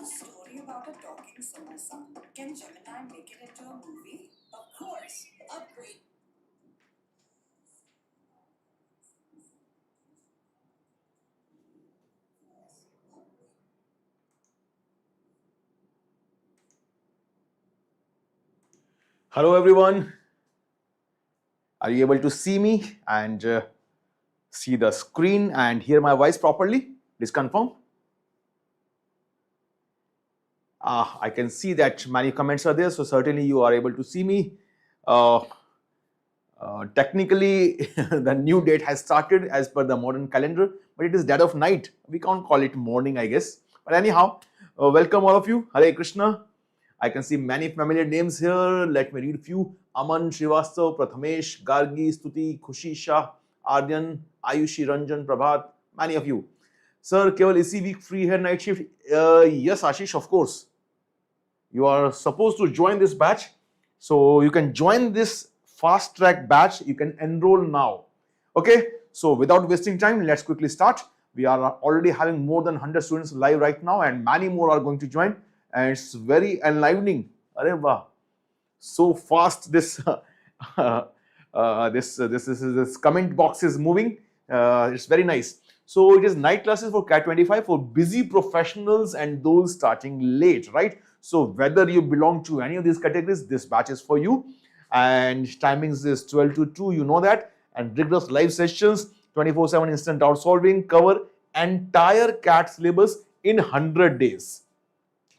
a story about a talking samosa. Can Gemini make it into a movie? Of course. Upgrade. Hello everyone, are you able to see me and see the screen and hear my voice properly? Please confirm. I can see that many comments are there, so certainly you are able to see me. Technically, the new date has started as per the modern calendar, but it is dead of night. We can't call it morning, I guess. But anyhow, welcome all of you. Hare Krishna. I can see many familiar names here. Let me read a few. Aman, Srivastav, Prathamesh, Gargi, Stuti, Khushi Shah, Aryan, Ayushi, Ranjan, Prabhat, many of you. Sir, केवल इसी week free है night shift? Yes, Ashish, of course. You are supposed to join this batch. So you can join this fast track batch. You can enroll now. Okay. So without wasting time, let's quickly start. We are already having more than 100 students live right now and many more are going to join. And it's very enlivening. Arey wow. So fast this this comment box is moving. It's very nice. So it is night classes for CAT 25 for busy professionals and those starting late, right? So whether you belong to any of these categories, this batch is for you. And timings is 12 to 2, you know that. And rigorous live sessions, 24/7 instant out solving, cover entire CAT syllabus in 100 days.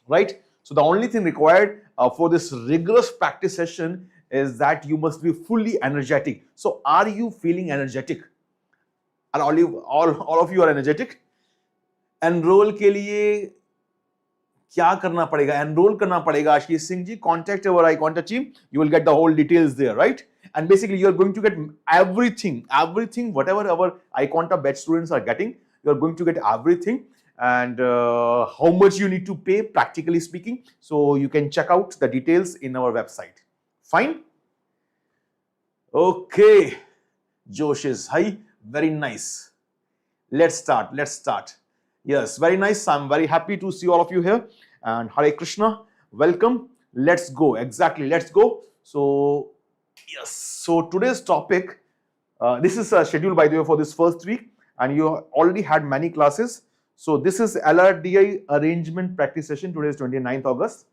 Right? So the only thing required for this rigorous practice session is that you must be fully energetic. So are you feeling energetic? Are all of you are energetic? Enroll के लिए क्या करना पड़ेगा? Enroll करना पड़ेगा Ashish Singh ji. Contact our iQuanta team. You will get the whole details there, right? And basically you are going to get everything, whatever our iQuanta batch students are getting. You are going to get everything. And how much you need to pay, practically speaking. So you can check out the details in our website. Fine? Okay. Josh is high. Very nice. Let's start. Yes, very nice. I'm very happy to see all of you here. And Hare Krishna. Welcome. Let's go. Exactly. Let's go. So, yes. So today's topic, this is a schedule by the way for this first week. And you already had many classes. So this is LRDI Arrangement Practice session. Today is 29th August.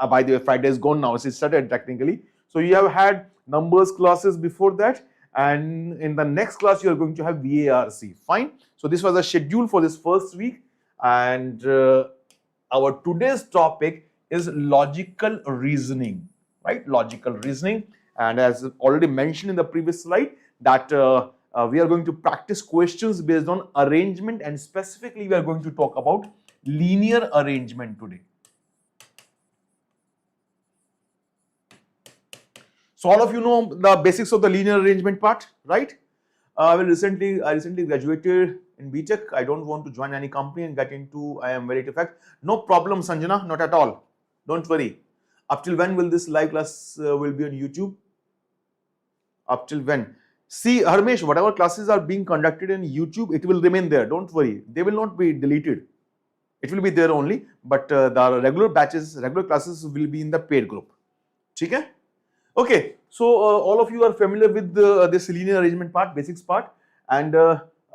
By the way, Friday is gone now. It's started technically. So you have had numbers classes before that. And in the next class, you are going to have VARC. Fine. So this was a schedule for this first week. And our today's topic is logical reasoning. Right? Logical reasoning. And as already mentioned in the previous slide, that we are going to practice questions based on arrangement, and specifically we are going to talk about linear arrangement today. So all of you know the basics of the linear arrangement part, right? I recently graduated in BTech. I don't want to join any company and get into IIM very effect. No problem, Sanjana, not at all. Don't worry. Up till when will this live class will be on YouTube? Up till when? See, Harmesh, whatever classes are being conducted in YouTube, it will remain there. Don't worry. They will not be deleted. It will be there only. But the regular batches, regular classes will be in the paid group. Okay? Okay. So, all of you are familiar with this linear arrangement part, basics part. And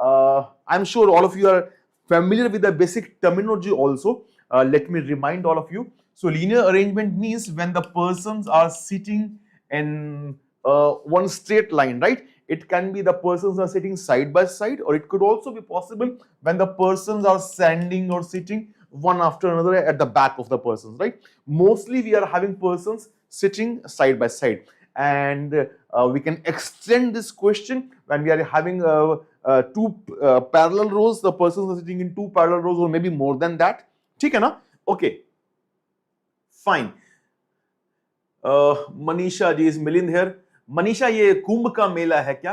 I'm sure all of you are familiar with the basic terminology also. Let me remind all of you. So, linear arrangement means when the persons are sitting in one straight line, right? It can be the persons are sitting side by side, or it could also be possible when the persons are standing or sitting one after another at the back of the persons, right? Mostly we are having persons sitting side by side, and we can extend this question when we are having two parallel rows. The persons are sitting in two parallel rows, or maybe more than that. ठीक है ना? Okay, fine. Manisha ji is Milind here. Manisha, ये कुंभ का मेला है क्या?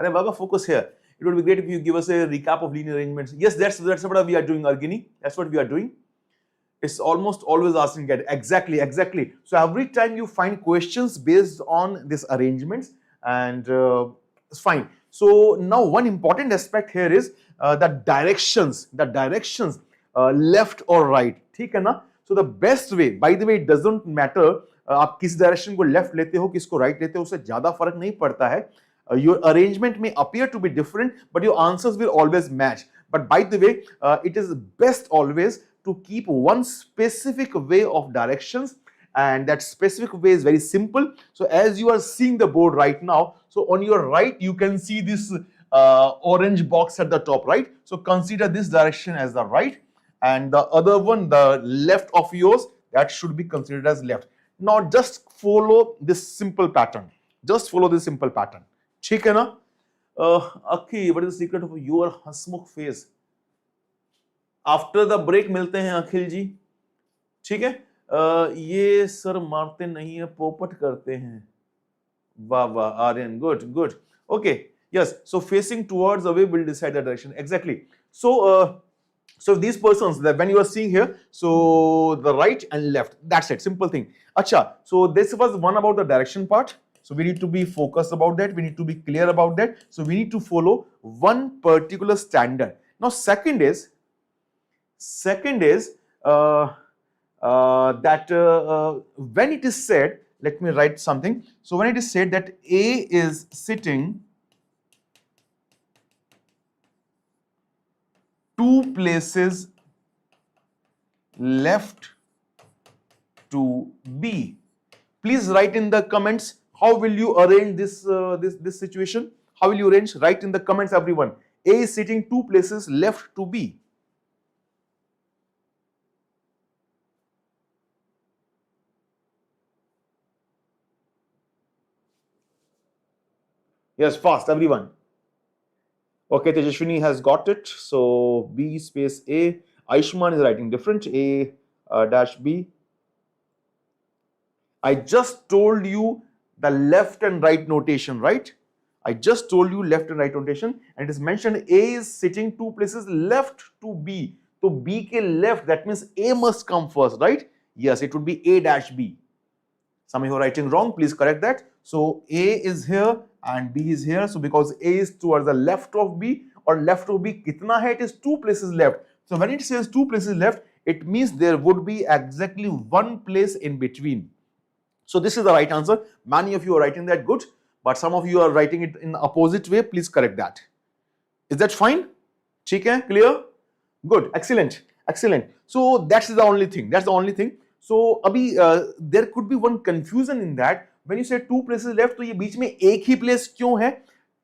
अरे बाबा, focus here. It would be great if you give us a recap of linear arrangements. Yes, that's what we are doing, Argini. That's what we are doing. It's almost always asking that. Exactly. So every time you find questions based on these arrangements, and it's fine. So now one important aspect here is the directions. Left और right, ठीक है ना. So the best way, by the way, it doesn't matter आप किस direction को left लेते हो, किसको राइट लेते हो, उससे ज्यादा फर्क नहीं पड़ता है. Your arrangement may appear to be different, but your answers will always match. But by the way, it is best always to keep one specific way of directions, and that specific way is very simple. So as you are seeing the board right now, so on your right you can see this orange box at the top, right? So consider this direction as the right, and the other one, the left of yours, that should be considered as left. Now just follow this simple pattern. Just follow this simple pattern. ठीक है ना. Akhi, what is the secret of your हंसमुख face? After the break मिलते हैं अखिल जी, ठीक है. ये sir मारते नहीं है, पोपट करते हैं. वाह वाह Aryan, good good. Okay, yes. So facing towards away will decide the direction. Exactly. So these persons that when you are seeing here, so the right and left, that's it, simple thing. Acha, so this was one about the direction part. So we need to be focused about that. We need to be clear about that. So we need to follow one particular standard. Now second is that when it is said, let me write something. So when it is said that A is sitting two places left to B, please write in the comments how will you arrange this situation. How will you arrange? Write in the comments everyone. A is sitting two places left to B. Yes, fast everyone. Okay, Tejashwini has got it. So B space A. Aishman is writing different. A dash B. I just told you the left and right notation, right? I just told you left and right notation, and it is mentioned A is sitting two places left to B. So B ke left, that means A must come first, right? Yes, it would be A dash B. Some of you are writing wrong, please correct that. So A is here and B is here. So because A is towards the left of B, or left of B kitna hai? It is two places left. So when it says two places left, it means there would be exactly one place in between. So this is the right answer. Many of you are writing that good, but some of you are writing it in the opposite way. Please correct that. Is that fine? ठीक है? Clear? Good. Excellent. Excellent. So that's the only thing. That's the only thing. So अभी there could be one confusion in that. When you say two places left, तो ये बीच में एक ही place क्यों है?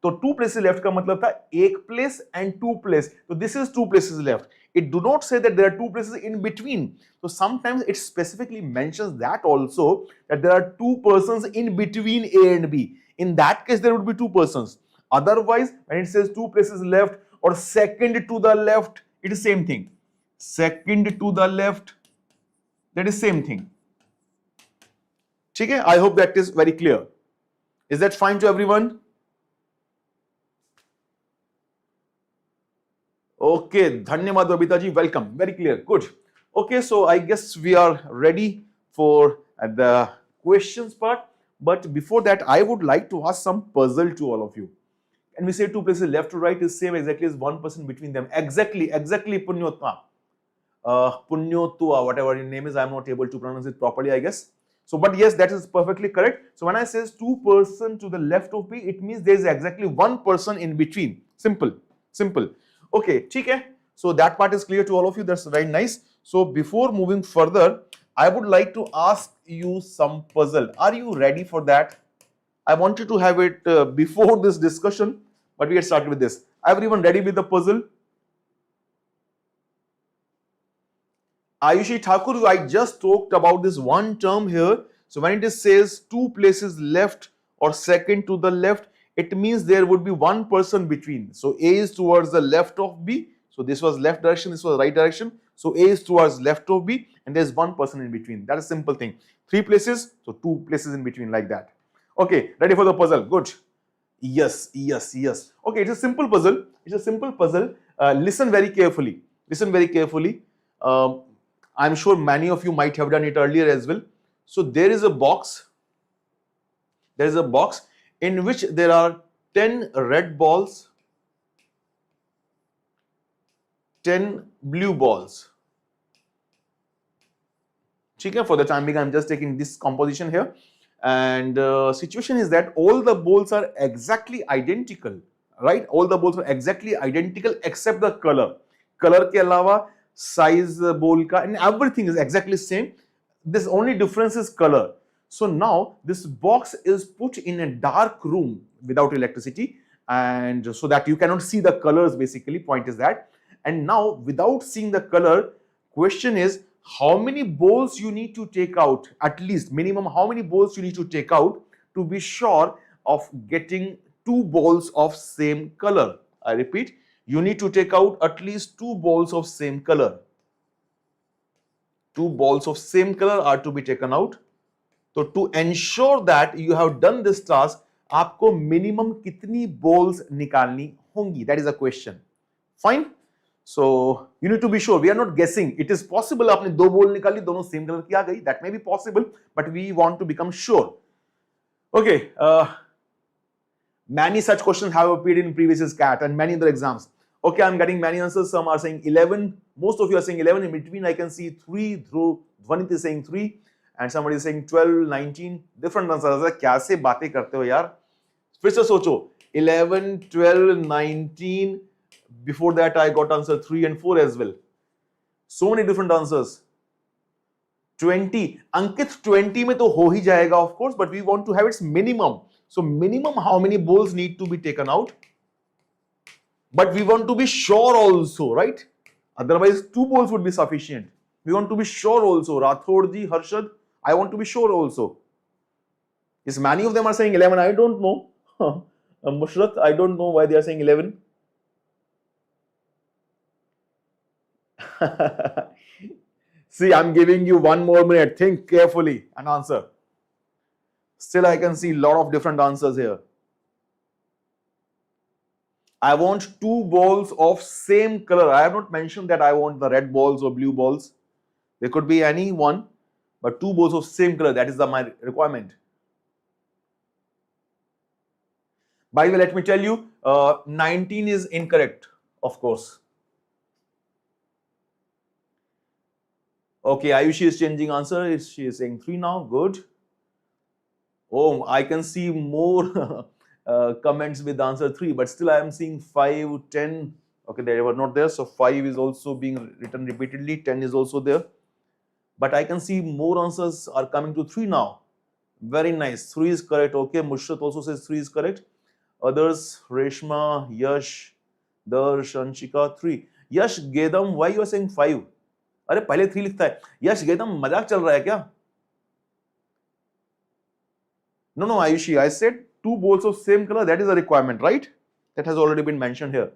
तो two places left का मतलब था एक place and two place. So this is two places left. It do not say that there are two places in between. So sometimes it specifically mentions that also, that there are two persons in between A and B. In that case, there would be two persons. Otherwise, when it says two places left or second to the left, it is same thing. Second to the left, that is same thing. Okay, I hope that is very clear. Is that fine to everyone? Okay, dhanyawad Babita ji, welcome. Very clear, good. Okay, so I guess we are ready for the questions part. But before that, I would like to ask some puzzle to all of you. And we say two places left to right is same exactly as one person between them. Exactly, Punyotma. Punyotua, whatever your name is, I am not able to pronounce it properly, I guess. So, but yes, that is perfectly correct. So when I says two person to the left of B, it means there is exactly one person in between. Simple, simple. Okay, ठीक है. So that part is clear to all of you. That's very nice. So before moving further, I would like to ask you some puzzle. Are you ready for that? I wanted to have it before this discussion, but we get started with this. Everyone ready with the puzzle? Ayushi Thakur, I just talked about this one term here. So when it says two places left or second to the left, it means there would be one person between. So A is towards the left of B. So this was left direction, this was right direction. So A is towards left of B and there's one person in between. That is a simple thing. Three places, so two places in between like that. Okay, ready for the puzzle? Good. Yes, yes, yes. Okay, it's a simple puzzle. It's a simple puzzle. Listen very carefully. Listen very carefully. I'm sure many of you might have done it earlier as well. So there is a box. There is a box in which there are 10 red balls, 10 blue balls. Okay, for the time being, I'm just taking this composition here. And situation is that all the balls are exactly identical, right? All the balls are exactly identical except the color. Color ke alawa, size ball ka, and everything is exactly same. This only difference is color. So now this box is put in a dark room without electricity, and so that you cannot see the colors basically, point is that. And now without seeing the color, question is how many balls you need to take out, at least minimum how many balls you need to take out to be sure of getting two balls of same color. I repeat, you need to take out at least two balls of same color. Two balls of same color are to be taken out. So to ensure that you have done this task, आपको minimum कितनी balls निकालनी होंगी? That is a question. Fine. So you need to be sure. We are not guessing. It is possible आपने दो ball निकाली, दोनों same color की आ गई. That may be possible, but we want to become sure. Okay. Many such questions have appeared in previous CAT and many other exams. Okay, I'm getting many answers. Some are saying 11. Most of you are saying 11. In between, I can see 3. Through Dvanit is saying 3. And somebody is saying 12, 19. Different answers. कैसे बातें करते हो यार? फिर से सोचो. 11, 12, 19. Before that, I got answer 3 and 4 as well. So many different answers. 20. Ankit 20 में तो हो ही जाएगा, of course, but we want to have its minimum. So minimum how many balls need to be taken out? But we want to be sure also, right? Otherwise, 2 balls would be sufficient. We want to be sure also. Rathod ji, Harshad, I want to be sure also. Yes, many of them are saying 11. I don't know. Mushrat, I don't know why they are saying 11. See, I'm giving you 1 more minute. Think carefully and answer. Still, I can see a lot of different answers here. I want 2 balls of same color. I have not mentioned that I want the red balls or blue balls. There could be any one, but 2 balls of same color. That is my requirement. By the way, let me tell you, 19 is incorrect, of course. Okay, Ayushi is changing answer. She is saying 3 now. Good. Oh, I can see more comments with answer 3, but still I am seeing 5, 10. Okay, they were not there. So 5 is also being written repeatedly. 10 is also there. But I can see more answers are coming to 3 now. Very nice. 3 is correct. Okay, Mushrat also says 3 is correct. Others, Reshma, Yash, Darsh, Anshika, 3. Yash Gedam, why you are saying 5? अरे पहले 3 लिखता है. Yash Gedam, मजाक चल रहा है क्या? No, Ayushi, I said 2 balls of same color. That is a requirement, right? That has already been mentioned here.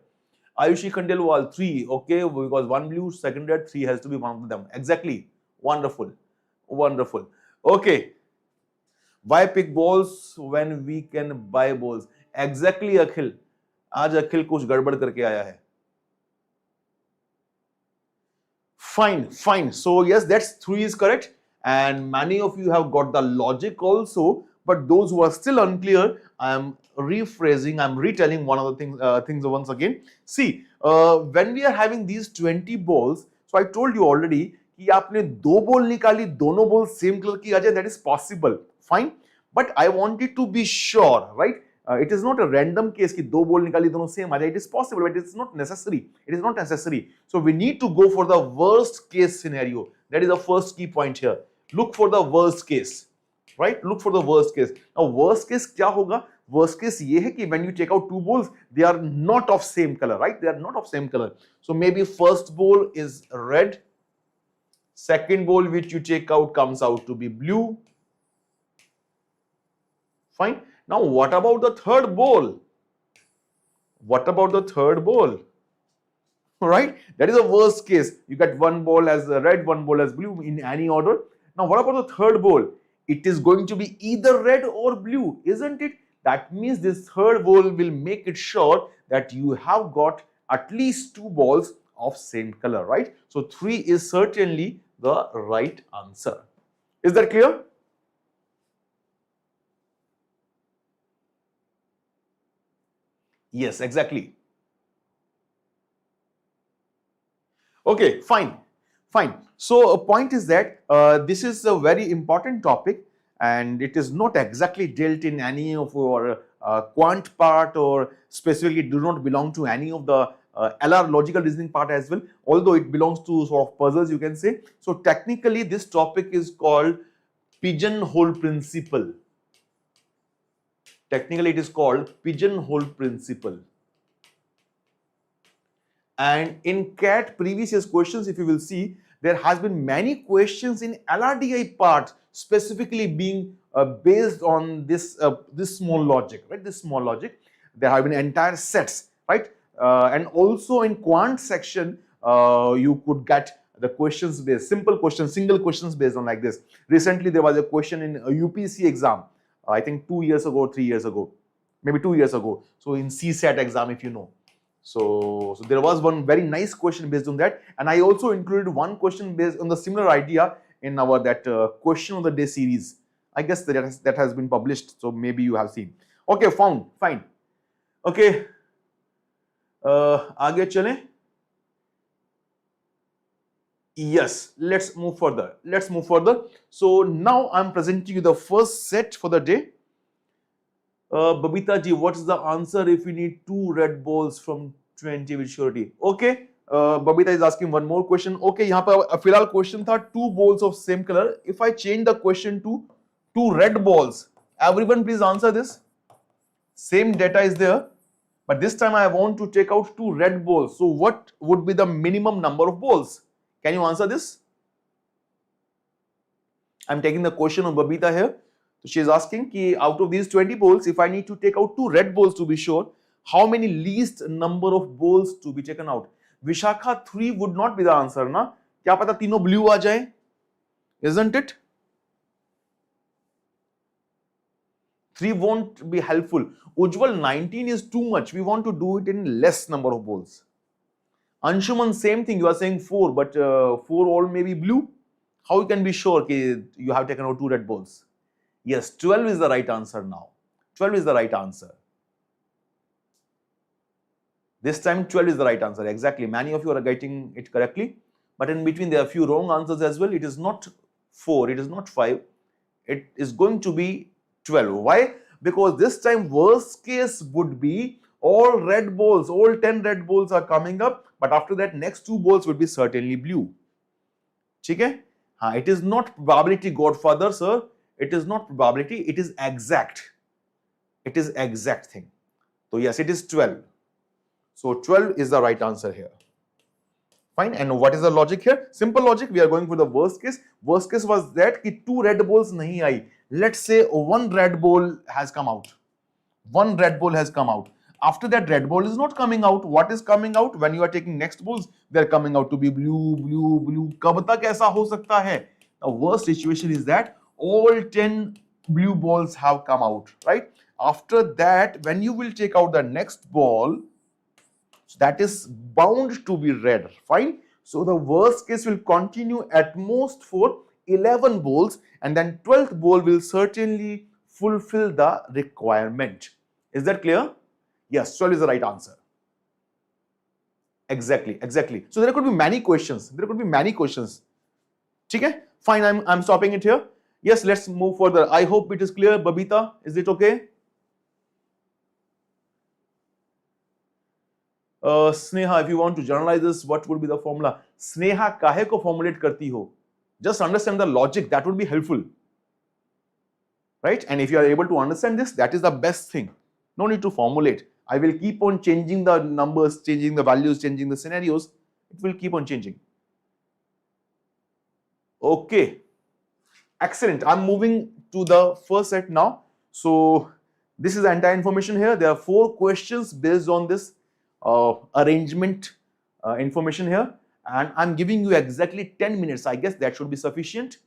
Ayushi Khandelwal, 3. Okay, because 1 blue, second red, 3 has to be one of them. Exactly. Wonderful. Wonderful. Okay. Why pick balls when we can buy balls? Exactly, Akhil. आज अखिल कुछ गड़बड़ करके आया है. Fine. So yes, that's 3 is correct. And many of you have got the logic also. But those who are still unclear, I am rephrasing, I am retelling one of the things once again. See, when we are having these 20 balls, so I told you already कि आपने 2 ball निकाली, दोनों ball same color की आ जाए, that is possible. Fine. But I wanted to be sure, right? It is not a random case कि 2 ball निकाली, दोनों same आ जाए. It is possible, but it is not necessary. It is not necessary. So we need to go for the worst case scenario. That is the first key point here. Look for the worst case. Right? Look for the worst case. Now, worst case क्या होगा? Worst case ये है कि when you take out 2 balls, they are not of same color, right? They are not of same color. So maybe first ball is red. Second ball which you take out comes out to be blue. Fine. Now, what about the third ball? What about the third ball? Right? That is a worst case. You get 1 ball as red, 1 ball as blue in any order. Now, what about the third ball? It is going to be either red or blue, isn't it? That means this third ball will make it sure that you have got at least 2 balls of same color, right? So 3 is certainly the right answer. Is that clear? Yes, exactly. Okay, fine. Fine. So a point is that this is a very important topic, and it is not exactly dealt in any of our quant part, or specifically do not belong to any of the LR logical reasoning part as well, although it belongs to sort of puzzles, you can say. So technically this topic is called pigeonhole principle. Technically it is called pigeonhole principle. And in CAT previous year's questions, if you will see, there has been many questions in LRDI part specifically being based on this this small logic, right? This small logic. There have been entire sets, right? And also in quant section, you could get the questions based, simple questions, single questions based on like this. Recently, there was a question in a UPC exam, I think 2 years ago, 3 years ago, maybe 2 years ago. So in CSAT exam, if you know. So there was one very nice question based on that, and I also included one question based on the similar idea in our that question of the day series. I guess that has been published, so maybe you have seen. Okay, fine. Okay, आगे चलें. Yes, let's move further. So now I'm presenting you the first set for the day. Babita ji, what is the answer if we need 2 red balls from 20 with surety? Okay, Babita is asking one more question. Okay, यहाँ पर फिलहाल question था 2 balls of same color. If I change the question to 2 red balls, everyone please answer this. Same data is there, but this time I want to take out 2 red balls. So what would be the minimum number of balls? Can you answer this? I'm taking the question of Babita here. So she is asking ki out of these 20 balls, if I need to take out 2 red balls to be sure, how many least number of balls to be taken out? Vishakha, 3 would not be the answer, na? Kya pata तीनों blue आ जाए? Isn't it? 3 won't be helpful. Ujjwal, 19 is too much. We want to do it in less number of balls. Anshuman, same thing. You are saying 4, but 4 all may be blue. How you can be sure that you have taken out 2 red balls? Yes, 12 is the right answer now. 12 is the right answer. This time 12 is the right answer. Exactly. Many of you are getting it correctly. But in between there are a few wrong answers as well. It is not 4. It is not 5. It is going to be 12. Why? Because this time worst case would be all red balls, all 10 red balls are coming up. But after that next 2 balls would be certainly blue. Okay? It is not probability, Godfather, sir. It is not probability, it is exact. It is exact thing. So yes, it is 12. So 12 is the right answer here. Fine. And what is the logic here? Simple logic. We are going for the worst case. Worst case was that ki 2 red balls nahi aayi. Let's say 1 red ball has come out. 1 red ball has come out. After that, red ball is not coming out. What is coming out? When you are taking next balls, they are coming out to be blue, blue, blue. Kab tak aisa ho sakta hai? The worst situation is that all 10 blue balls have come out, right? After that, when you will take out the next ball, that is bound to be red, fine? So the worst case will continue at most for 11 balls, and then 12th ball will certainly fulfill the requirement. Is that clear? Yes, 12 is the right answer. Exactly. So there could be many questions. Okay? Fine, I'm stopping it here. Yes, let's move further. I hope it is clear. Babita, is it okay? Sneha, if you want to generalize this, what would be the formula? Sneha, kahe ko formulate karti ho? Just understand the logic. That would be helpful. Right? And if you are able to understand this, that is the best thing. No need to formulate. I will keep on changing the numbers, changing the values, changing the scenarios. It will keep on changing. Okay. Excellent. I'm moving to the first set now. So this is the entire information here. There are 4 questions based on this arrangement information here. And I'm giving you exactly 10 minutes. I guess that should be sufficient.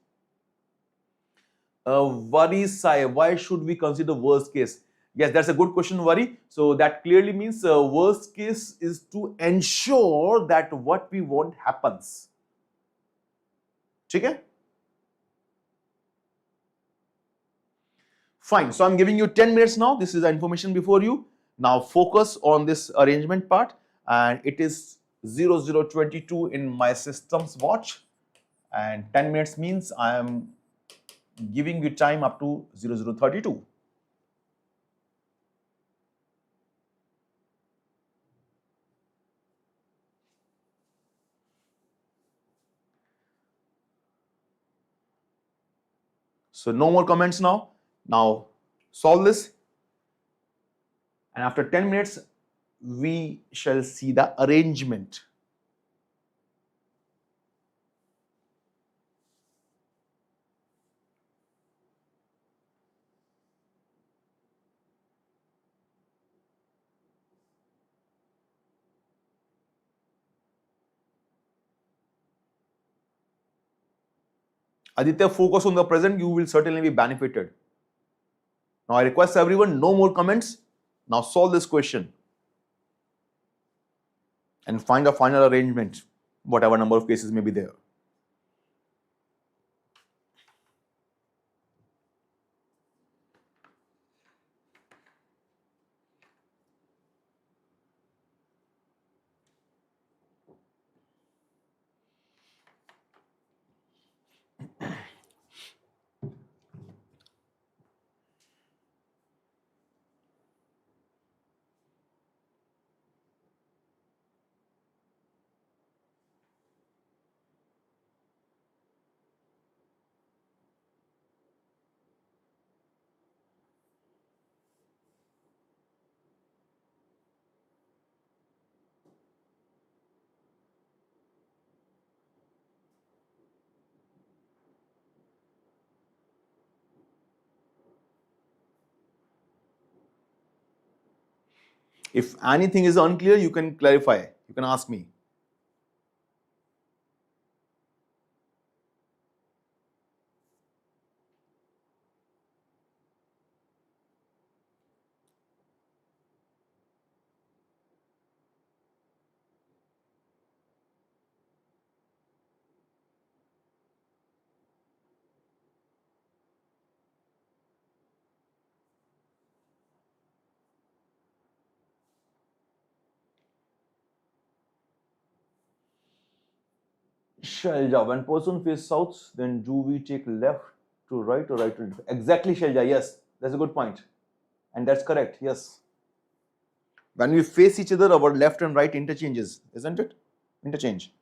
Worry, Sai, why should we consider worst case? Yes, that's a good question, Worry. So that clearly means worst case is to ensure that what we want happens. Okay? Fine. So I'm giving you 10 minutes now. This is the information before you. Now focus on this arrangement part, and it is 0022 in my system's watch. and 10 minutes means I am giving you time up to 0032. So no more comments now. Now solve this, and after 10 minutes we shall see the arrangement. Aditya, focus on the present, you will certainly be benefited. Now I request everyone, no more comments. Now solve this question and find a final arrangement, whatever number of cases may be there. If anything is unclear, you can clarify. You can ask me. Shalja, when person faces south, then do we take left to right or right to left? Exactly, Shalja. Yes, that's a good point. And that's correct. Yes. When we face each other, our left and right interchanges, isn't it? Interchange.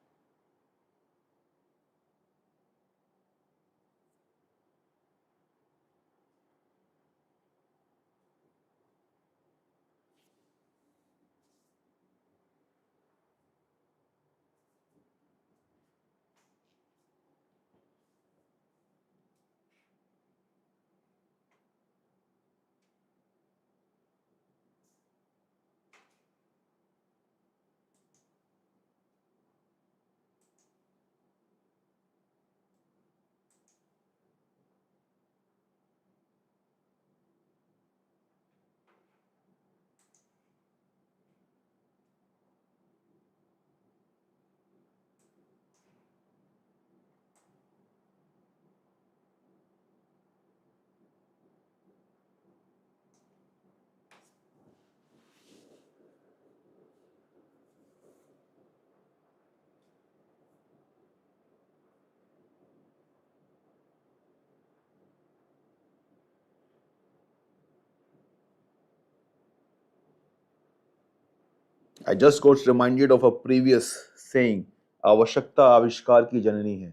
I just got reminded of a previous saying, आवश्यकता आविष्कार की जननी है.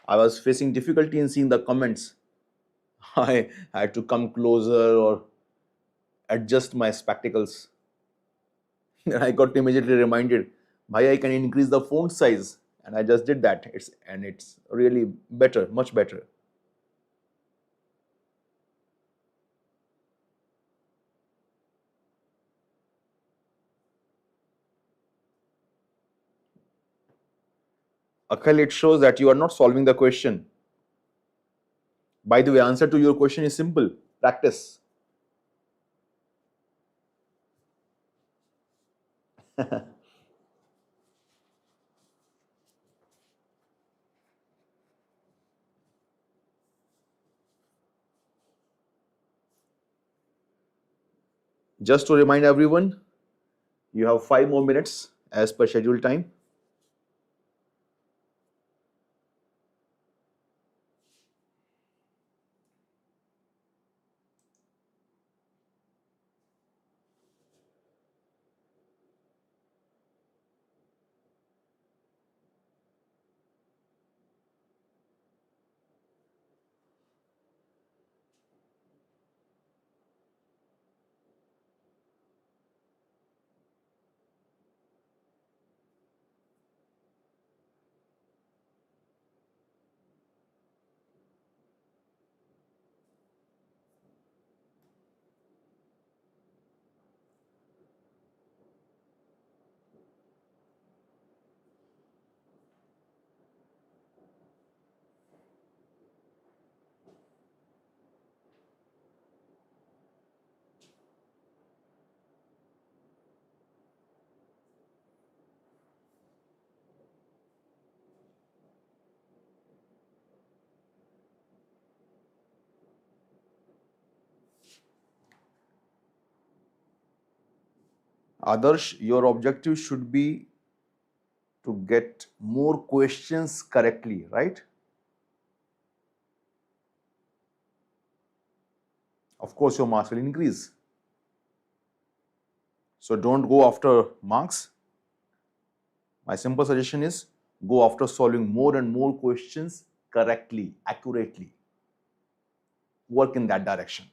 I was facing difficulty in seeing the comments. I had to come closer or adjust my spectacles. And I got immediately reminded, bhai, I can increase the font size. And I just did that. It's really better, much better. Akhil, it shows that you are not solving the question. By the way, answer to your question is simple. Practice. Just to remind everyone, you have 5 more minutes as per schedule time. Adarsh, your objective should be to get more questions correctly, right? Of course, your marks will increase. So don't go after marks. My simple suggestion is go after solving more and more questions correctly, accurately. Work in that direction.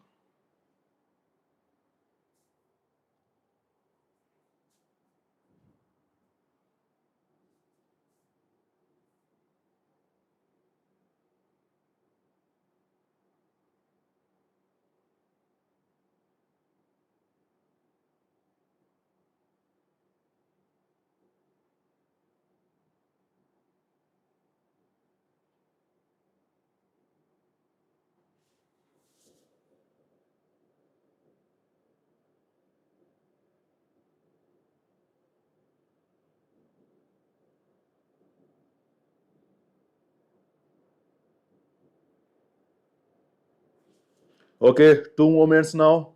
Okay, 2 more minutes now.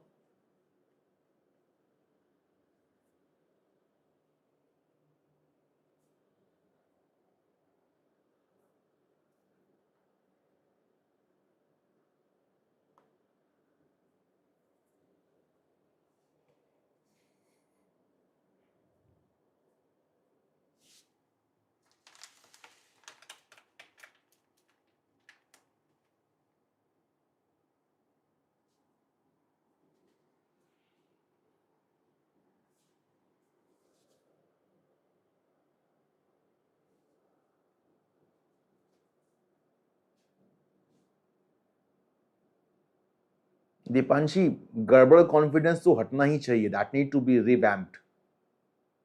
Deepanshi, गड़बड़ confidence तो हटना ही चाहिए. That need to be revamped.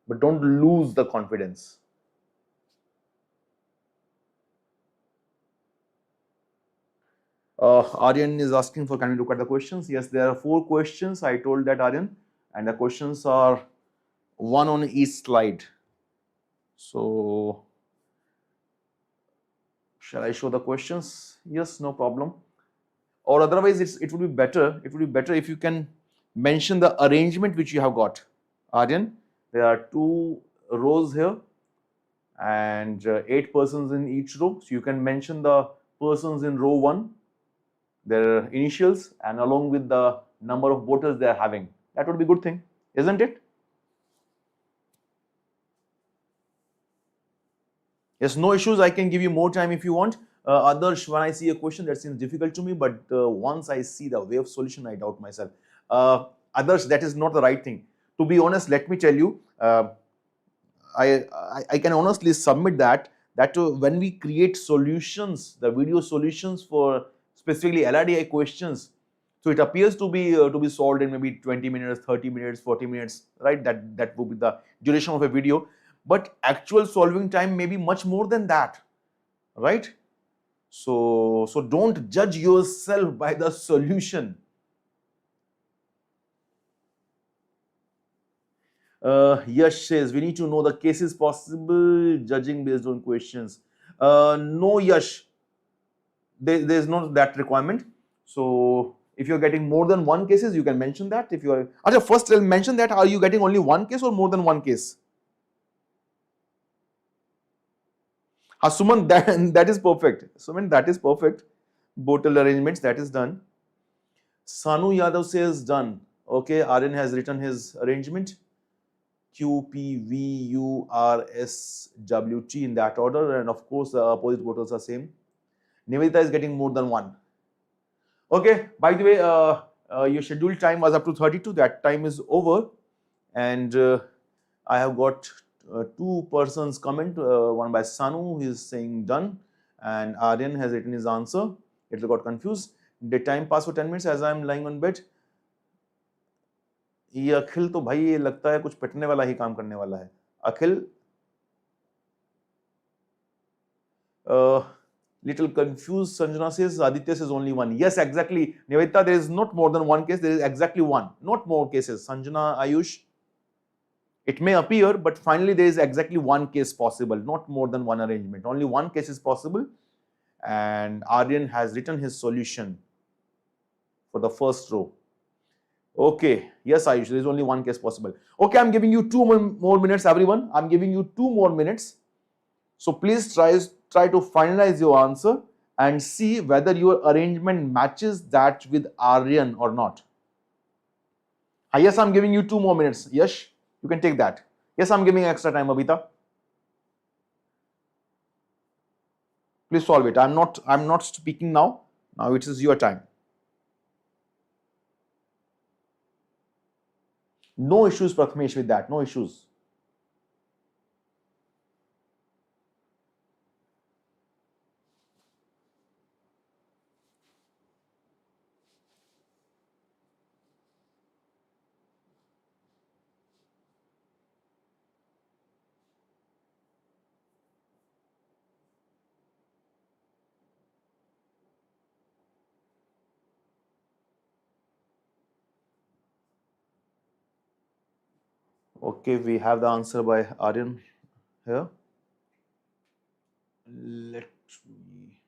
But don't lose the confidence. Aryan is asking for, can we look at the questions? Yes, there are 4 questions. I told that, Aryan, and the questions are one on each slide. So, shall I show the questions? Yes, no problem. Or otherwise, it would be better. It would be better if you can mention the arrangement which you have got. Aryan, there are 2 rows here and 8 persons in each row. So you can mention the persons in row 1, their initials, and along with the number of bottles they are having. That would be a good thing, isn't it? Yes, no issues. I can give you more time if you want. Others, when I see a question that seems difficult to me, but once I see the way of solution, I doubt myself. Others, that is not the right thing. To be honest, let me tell you, I can honestly submit that when we create solutions, the video solutions for specifically LRDI questions, so it appears to be solved in maybe 20 minutes, 30 minutes, 40 minutes, right? That would be the duration of a video. But actual solving time may be much more than that, right? So don't judge yourself by the solution. Yash says we need to know the cases possible judging based on questions. No, Yash, there's not that requirement. So if you're getting more than 1 cases, you can mention that. If you are, Acha, first I'll mention that. Are you getting only 1 case or more than 1 case? Suman, that is perfect. Suman, that is perfect. Bottle arrangements, that is done. Sanu Yadav says done. Okay, Aryan has written his arrangement. Q, P, V, U, R, S, W, T in that order, and of course the opposite bottles are same. Nivedita is getting more than 1. Okay, by the way, your scheduled time was up to 32. That time is over, and I have got 2 persons comment. One by Sanu, he is saying done, and Aryan has written his answer. It got confused. The time passed for 10 minutes as I am lying on bed. ये अखिल तो भाई ये लगता है कुछ पिटने वाला ही काम करने वाला है. अखिल, little confused. Sanjana says Aditya says only 1. Yes, exactly. Nivedita, there is not more than 1 case. There is exactly 1, not more cases. Sanjana, Ayush, it may appear, but finally there is exactly 1 case possible, not more than 1 arrangement. Only 1 case is possible, and Aryan has written his solution for the first row. Okay, yes, Ayush, there is only one case possible. Okay, I'm giving you two more minutes, everyone. I'm giving you 2 more minutes. So please try to finalize your answer and see whether your arrangement matches that with Aryan or not. Yes, I'm giving you 2 more minutes. Yes, you can take that. Yes, I'm giving extra time, Abhita. Please solve it. I'm not speaking now. Now it is your time. No issues, Prathamesh, with that. No issues. Okay, we have the answer by Aryan here. Let me.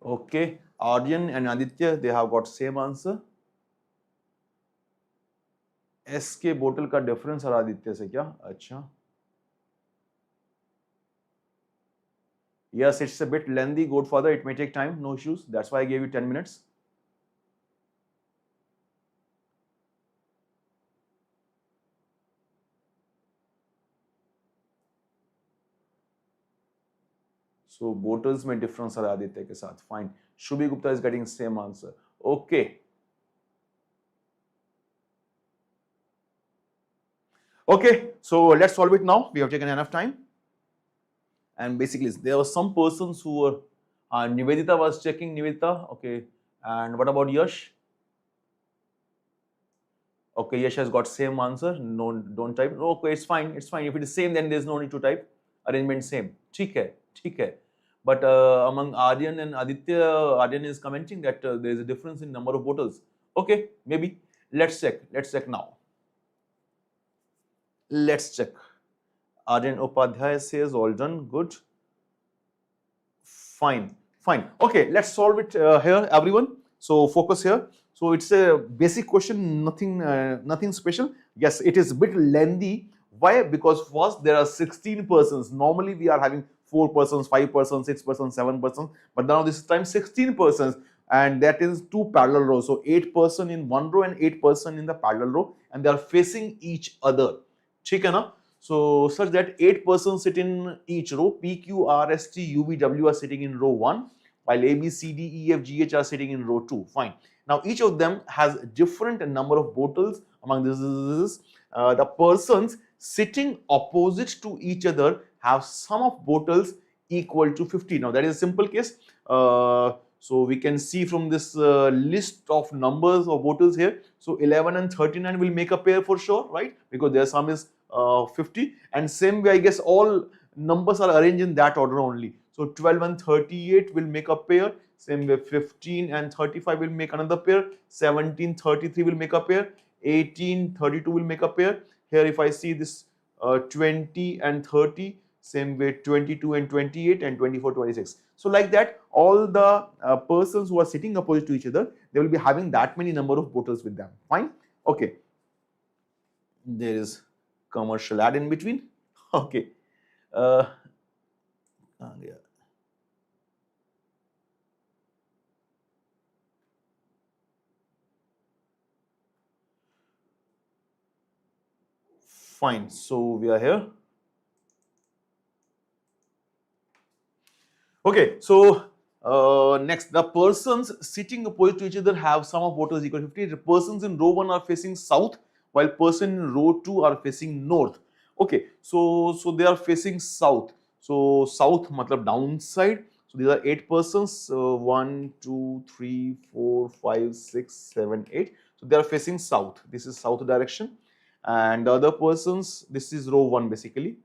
Okay, Aryan and Aditya, they have got same answer. S के बोतल का difference और आदित्य से क्या? अच्छा. Yes, it's a bit lengthy, Godfather. It may take time, no issues. That's why I gave you 10 minutes. So bottles में difference है आदित्य के साथ. Fine. Shubhi Gupta is getting same answer. Okay. Okay, so let's solve it now. We have taken enough time. And basically, there were some persons who were, Nivedita was checking, Nivedita, okay. And what about Yash? Okay, Yash has got same answer. No, don't type. Okay, it's fine. It's fine. If it is same, then there's no need to type. Arrangement same. ठीक है, ठीक है. But among Aryan and Aditya, Aryan is commenting that there is a difference in number of bottles. Okay, maybe. Let's check. Let's check now. Let's check. Aryan Upadhyay says all done. Good. Fine. Fine. Okay, let's solve it here, everyone. So focus here. So it's a basic question, nothing special. Yes, it is a bit lengthy. Why? Because first there are 16 persons. Normally we are having 4 persons, 5 persons, 6 persons, 7 persons. But now this time 16 persons, and that is 2 parallel rows. So 8 person in one row and 8 person in the parallel row, and they are facing each other. ठीक है ना? So such that 8 persons sit in each row. P, Q, R, S, T, U, V, W are sitting in row 1, while A, B, C, D, E, F, G, H are sitting in row 2. Fine. Now each of them has different number of bottles. Among this, the persons sitting opposite to each other have sum of bottles equal to 50. Now that is a simple case. So we can see from this list of numbers of bottles here. So 11 and 39 will make a pair for sure, right? Because their sum is 50. And same way, I guess all numbers are arranged in that order only. So 12 and 38 will make a pair. Same way 15 and 35 will make another pair. 17, 33 will make a pair. 18, 32 will make a pair. Here if I see this 20 and 30, same way 22 and 28 and 24, 26. So like that, all the persons who are sitting opposite to each other, they will be having that many number of bottles with them. Fine. Okay. There is commercial ad in between. Okay. Yeah. Fine. So we are here. Okay, so next, the persons sitting opposite to each other have sum of bottles equal to 50. The persons in row 1 are facing south, while person in row 2 are facing north. Okay, so they are facing south. So south matlab downside. So these are 8 persons. 1, 2, 3, 4, 5, 6, 7, 8. So they are facing south. This is south direction. And the other persons, this is row 1 basically.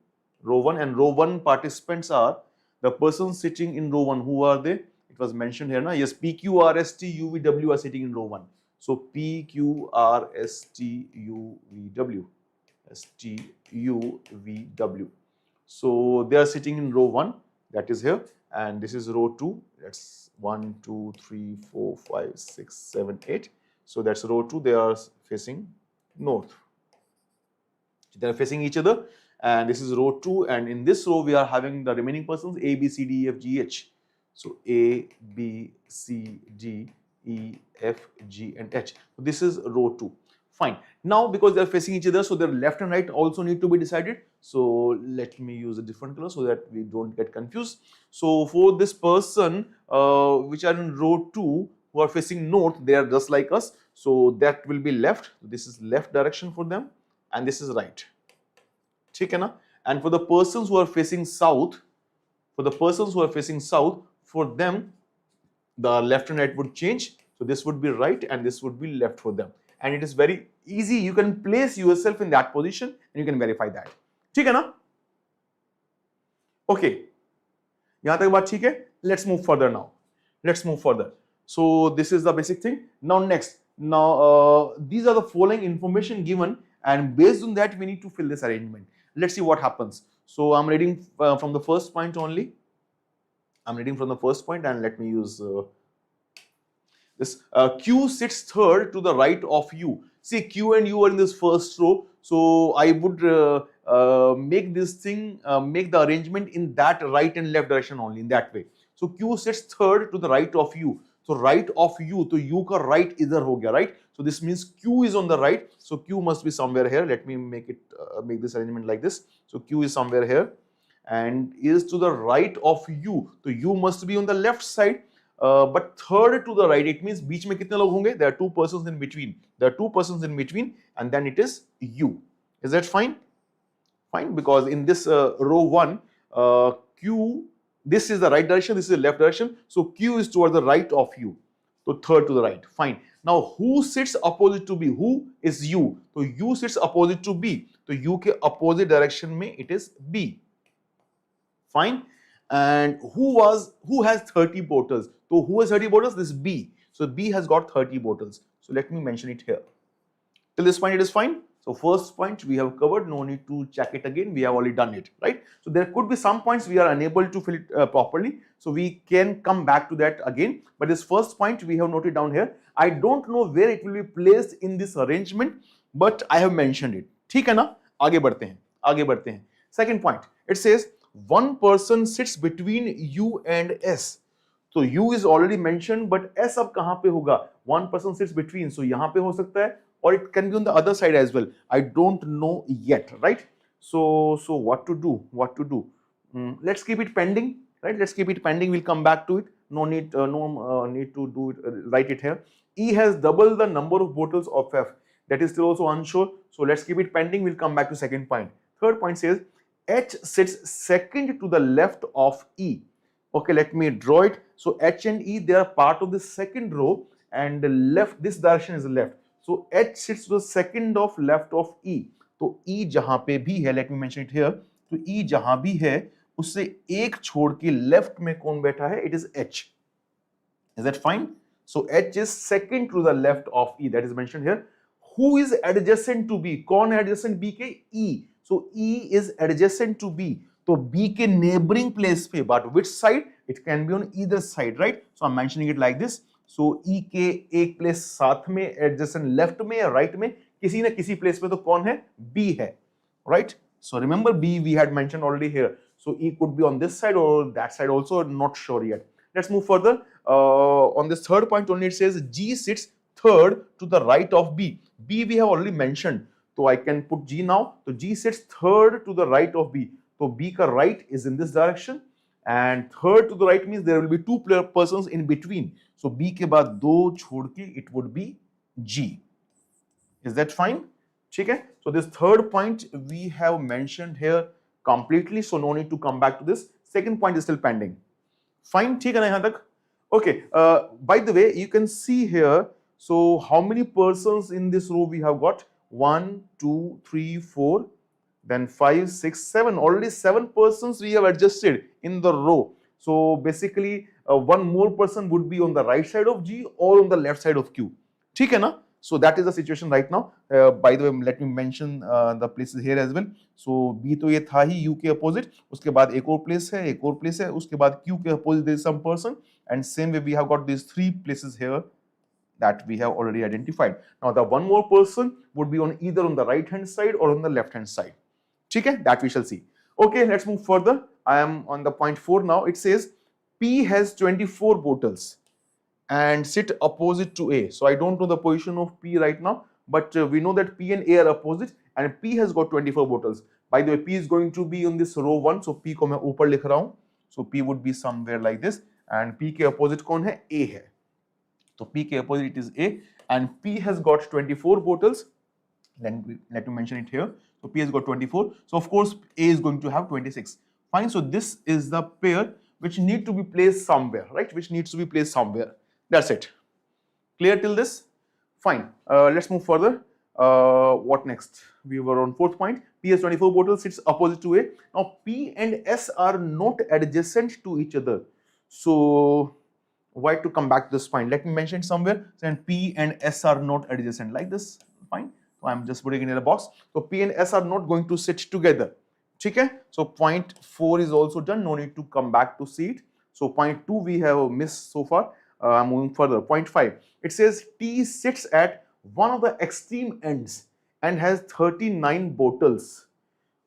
Row 1, and row 1 participants are the persons sitting in row 1. Who are they? It was mentioned here now. Yes, P, Q, R, S, T, U, V, W are sitting in row 1. So P, Q, R, S, T, U, V, W. S, T, U, V, W. So they are sitting in row 1, that is here, and this is row 2. That's 1, 2, 3, 4, 5, 6, 7, 8. So that's row 2. They are facing north. They are facing each other, and this is row 2, and in this row we are having the remaining persons A, B, C, D, E, F, G, H. So A, B, C, D, E, F, G and H. So this is row 2. Fine. Now because they are facing each other, so their left and right also need to be decided. So let me use a different color so that we don't get confused. So for this person which are in row 2 who are facing north, they are just like us. So that will be left. This is left direction for them, and this is right. ठीक है ना? And for the persons who are facing south, for them the left and right would change. So this would be right and this would be left for them. And it is very easy. You can place yourself in that position and you can verify that. ठीक है ना? Okay. यहाँ तक बात ठीक है? Let's move further now. So this is the basic thing. Now next. Now these are the following information given, and based on that we need to fill this arrangement. Let's see what happens. So I'm reading from the first point only. I'm reading from the first point, and let me use this. Q sits third to the right of U. See, Q and U are in this first row. So I would make this thing, make the arrangement in that right and left direction only, in that way. So Q sits third to the right of U. So right of U, so U ka right idhar ho gaya, right? So this means Q is on the right. So Q must be somewhere here. Let me make it make this arrangement like this. So Q is somewhere here and is to the right of U. So U must be on the left side. But third to the right, it means beech mein kitne log honge? There are two persons in between. And then it is U. Is that fine? Fine, because in this row 1, Q, this is the right direction, this is the left direction. So Q is toward the right of U. So third to the right. Fine. Now who sits opposite to B? Who is U? So U sits opposite to B. So U ke opposite direction mein it is B. Fine. And who has 30 bottles? So who has 30 bottles? This is B. So B has got 30 bottles. So let me mention it here. Till this point it is fine. So first point we have covered, no need to check it again, we have already done it, right? So there could be some points we are unable to fill it properly, so we can come back to that again. But this first point we have noted down here. I don't know where it will be placed in this arrangement, but I have mentioned it. ठीक है ना? आगे बढ़ते हैं. Second point, it says one person sits between U and S. So U is already mentioned, but S अब कहाँ पे होगा? One person sits between, so यहाँ पे हो सकता है, or it can be on the other side as well. I don't know yet, right? So what to do? Let's keep it pending, right? Let's keep it pending. We'll come back to it. No need to do it. Write it here. E has double the number of bottles of F. That is still also unsure. So let's keep it pending. We'll come back to second point. Third point says H sits second to the left of E. Okay, let me draw it. So H and E, they are part of the second row, and the left, this direction is left. So H sits to the second of left of E. तो E जहां पे भी है, let me mention it here. तो E जहां भी है, उससे एक छोड़ के left में कौन बैठा है? It is H. Is that fine? So H is second to the left of E. That is mentioned here. Who is adjacent to B? कौन है adjacent B के? E. So E is adjacent to B. तो तो B के neighboring place पे, but which side? It can be on either side, right? So I'm mentioning it like this. So E के एक place साथ में adjacent left में या right में किसी न किसी place पे तो कौन है? B है, right? So remember B we had mentioned already here. So E could be on this side or that side also, not sure yet. Let's move further. On this third point only it says G sits third to the right of B. B we have already mentioned. So I can put G now. So G sits third to the right of B. So B ka right is in this direction and third to the right means there will be two persons in between. So B के बाद दो छोड़ के it would be G. Is that fine? ठीक है? So this third point we have mentioned here completely. So no need to come back to this. Second point is still pending. Fine? ठीक है ना यहाँ तक? Okay. By the way, you can see here. So how many persons in this row we have got? 1, 2, 3, 4, then 5, 6, 7. Already 7 persons we have adjusted in the row. So basically, one more person would be on the right side of G or on the left side of Q. ठीक है ना? So that is the situation right now. By the way, let me mention the places here as well. So B तो ये था ही U के opposite. उसके बाद एक और place है, एक और place है. उसके बाद Q के opposite there is some person. And same way we have got these 3 places here that we have already identified. Now the one more person would be on either on the right hand side or on the left hand side. ठीक है? That we shall see. Okay, let's move further. I am on the point 4 now. It says P has 24 bottles and sit opposite to A. So I don't know the position of P right now, but we know that P and A are opposite and P has got 24 bottles. By the way, P is going to be on this row 1. So P को मैं ऊपर लिख रहा हूँ. So P would be somewhere like this and P के opposite कौन है? A है. So P के opposite it is A and P has got 24 bottles. Then let me mention it here. So P has got 24. So of course A is going to have 26. Fine. So this is the pair which need to be placed somewhere, right? Which needs to be placed somewhere. That's it. Clear till this? Fine. Let's move further. What next? We were on 4th point. P has 24 bottles, sits opposite to A. Now P and S are not adjacent to each other. So why to come back to this point? Let me mention it somewhere. Then P and S are not adjacent like this. Fine. So I'm just putting it in a box. So P and S are not going to sit together. Okay? So point 4 is also done. No need to come back to see it. So point 2 we have missed so far. I'm moving further. Point 5. It says T sits at one of the extreme ends and has 39 bottles.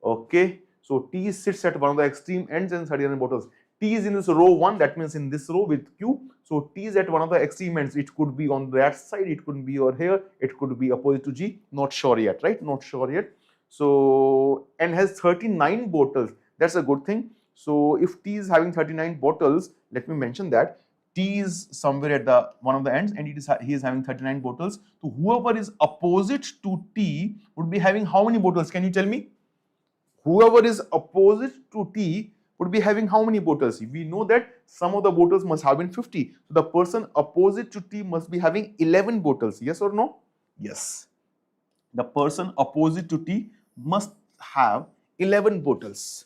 Okay. So T sits at one of the extreme ends and 39 bottles. T is in this row 1. That means in this row with Q. So T is at one of the extreme ends. It could be on that side. It could be over here. It could be opposite to G. Not sure yet, right? Not sure yet. So and has 39 bottles. That's a good thing. So if T is having 39 bottles, let me mention that T is somewhere at the one of the ends and he is having 39 bottles. So whoever is opposite to T would be having how many bottles? Can you tell me? Whoever is opposite to T would be having how many bottles? We know that some of the bottles must have been 50. So the person opposite to T must be having 11 bottles. Yes or no? Yes. The person opposite to T must have 11 bottles.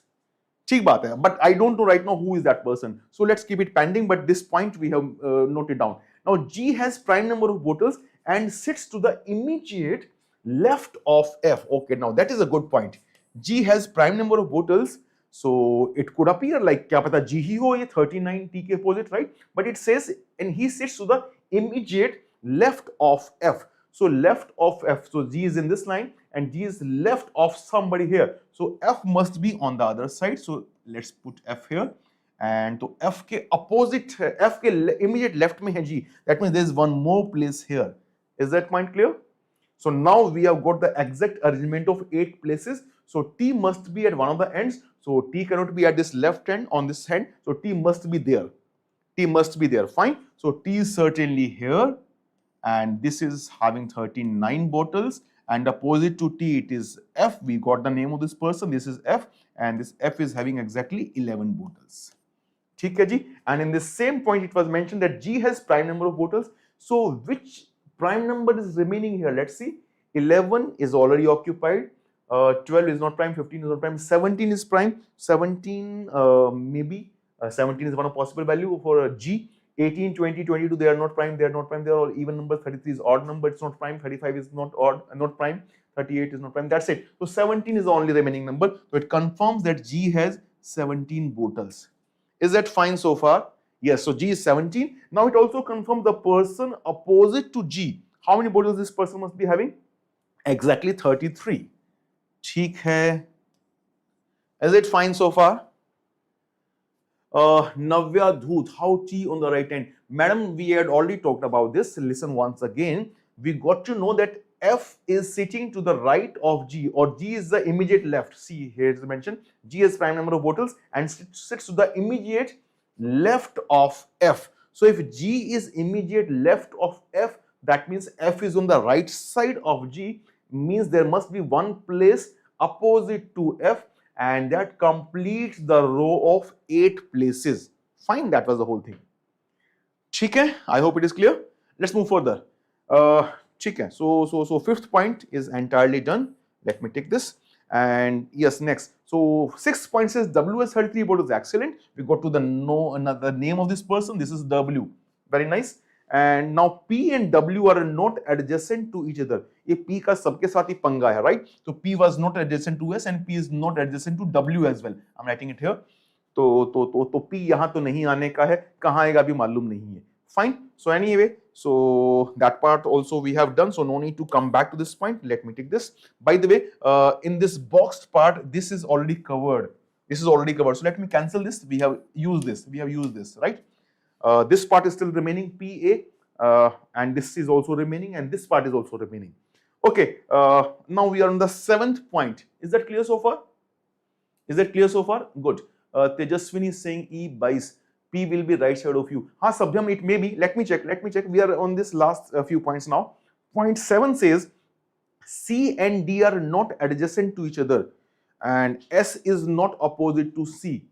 ठीक बात है, but I don't know right now who is that person. So let's keep it pending, but this point we have noted down. Now G has prime number of bottles and sits to the immediate left of F. Okay, now that is a good point. G has prime number of bottles, so it could appear like क्या पता G ही हो ये 39 T के opposite, right? But it says and he sits to the immediate left of F. So left of F, so G is in this line and G is left of somebody here. So F must be on the other side. So let's put F here. And to F के opposite, F के immediate left में है G. That means there is one more place here. Is that point clear? So now we have got the exact arrangement of 8 places. So T must be at one of the ends. So T cannot be at this left end on this hand. So T must be there. T must be there. Fine. So T is certainly here. And this is having 39 bottles and opposite to T it is F. We got the name of this person. This is F and this F is having exactly 11 bottles. ठीक है जी? And in the same point it was mentioned that G has prime number of bottles. So which prime number is remaining here? Let's see. 11 is already occupied. 12 is not prime. 15 is not prime. 17 is prime. 17 maybe. 17 is one of possible value for G. 18, 20, 22, they are not prime, they are not prime, they are all even numbers. 33 is odd number, it's not prime. 35 is not odd, not prime. 38 is not prime. That's it. So 17 is the only remaining number. So it confirms that G has 17 bottles. Is that fine so far? Yes, so G is 17. Now it also confirms the person opposite to G. How many bottles this person must be having? Exactly 33. ठीक है. Is it fine so far? Navya Dhoot, how T on the right hand? Madam, we had already talked about this. Listen once again. We got to know that F is sitting to the right of G, or G is the immediate left. See, here is mentioned. G is prime number of bottles and sits to the immediate left of F. So if G is immediate left of F, that means F is on the right side of G, means there must be one place opposite to F, and that completes the row of 8 places. Fine, that was the whole thing. ठीक है, I hope it is clear. Let's move further. ठीक है, so fifth point is entirely done. Let me take this. And yes, next. So 6th point says W has 33 bottles. Excellent. We got to the another name of this person. This is W. Very nice. And now P and W are not adjacent to each other. ये P का सबके साथ ही पंगा है, right? So P was not adjacent to S and P is not adjacent to W as well. I'm writing it here. तो P यहाँ तो नहीं आने का है, कहाँ आएगा अभी मालूम नहीं है. Fine. So anyway, so that part also we have done. So no need to come back to this point. Let me take this. By the way, in this boxed part, this is already covered. This is already covered. So let me cancel this. We have used this. We have used this, right? This part is still remaining, PA, and this is also remaining, and this part is also remaining. Okay, now we are on the 7th point. Is that clear so far? Is that clear so far? Good. Tejaswini is saying E22. P will be right side of U. Ha, Sabhyam, it may be. Let me check. We are on this last few points now. Point 7 says C and D are not adjacent to each other, and S is not opposite to C.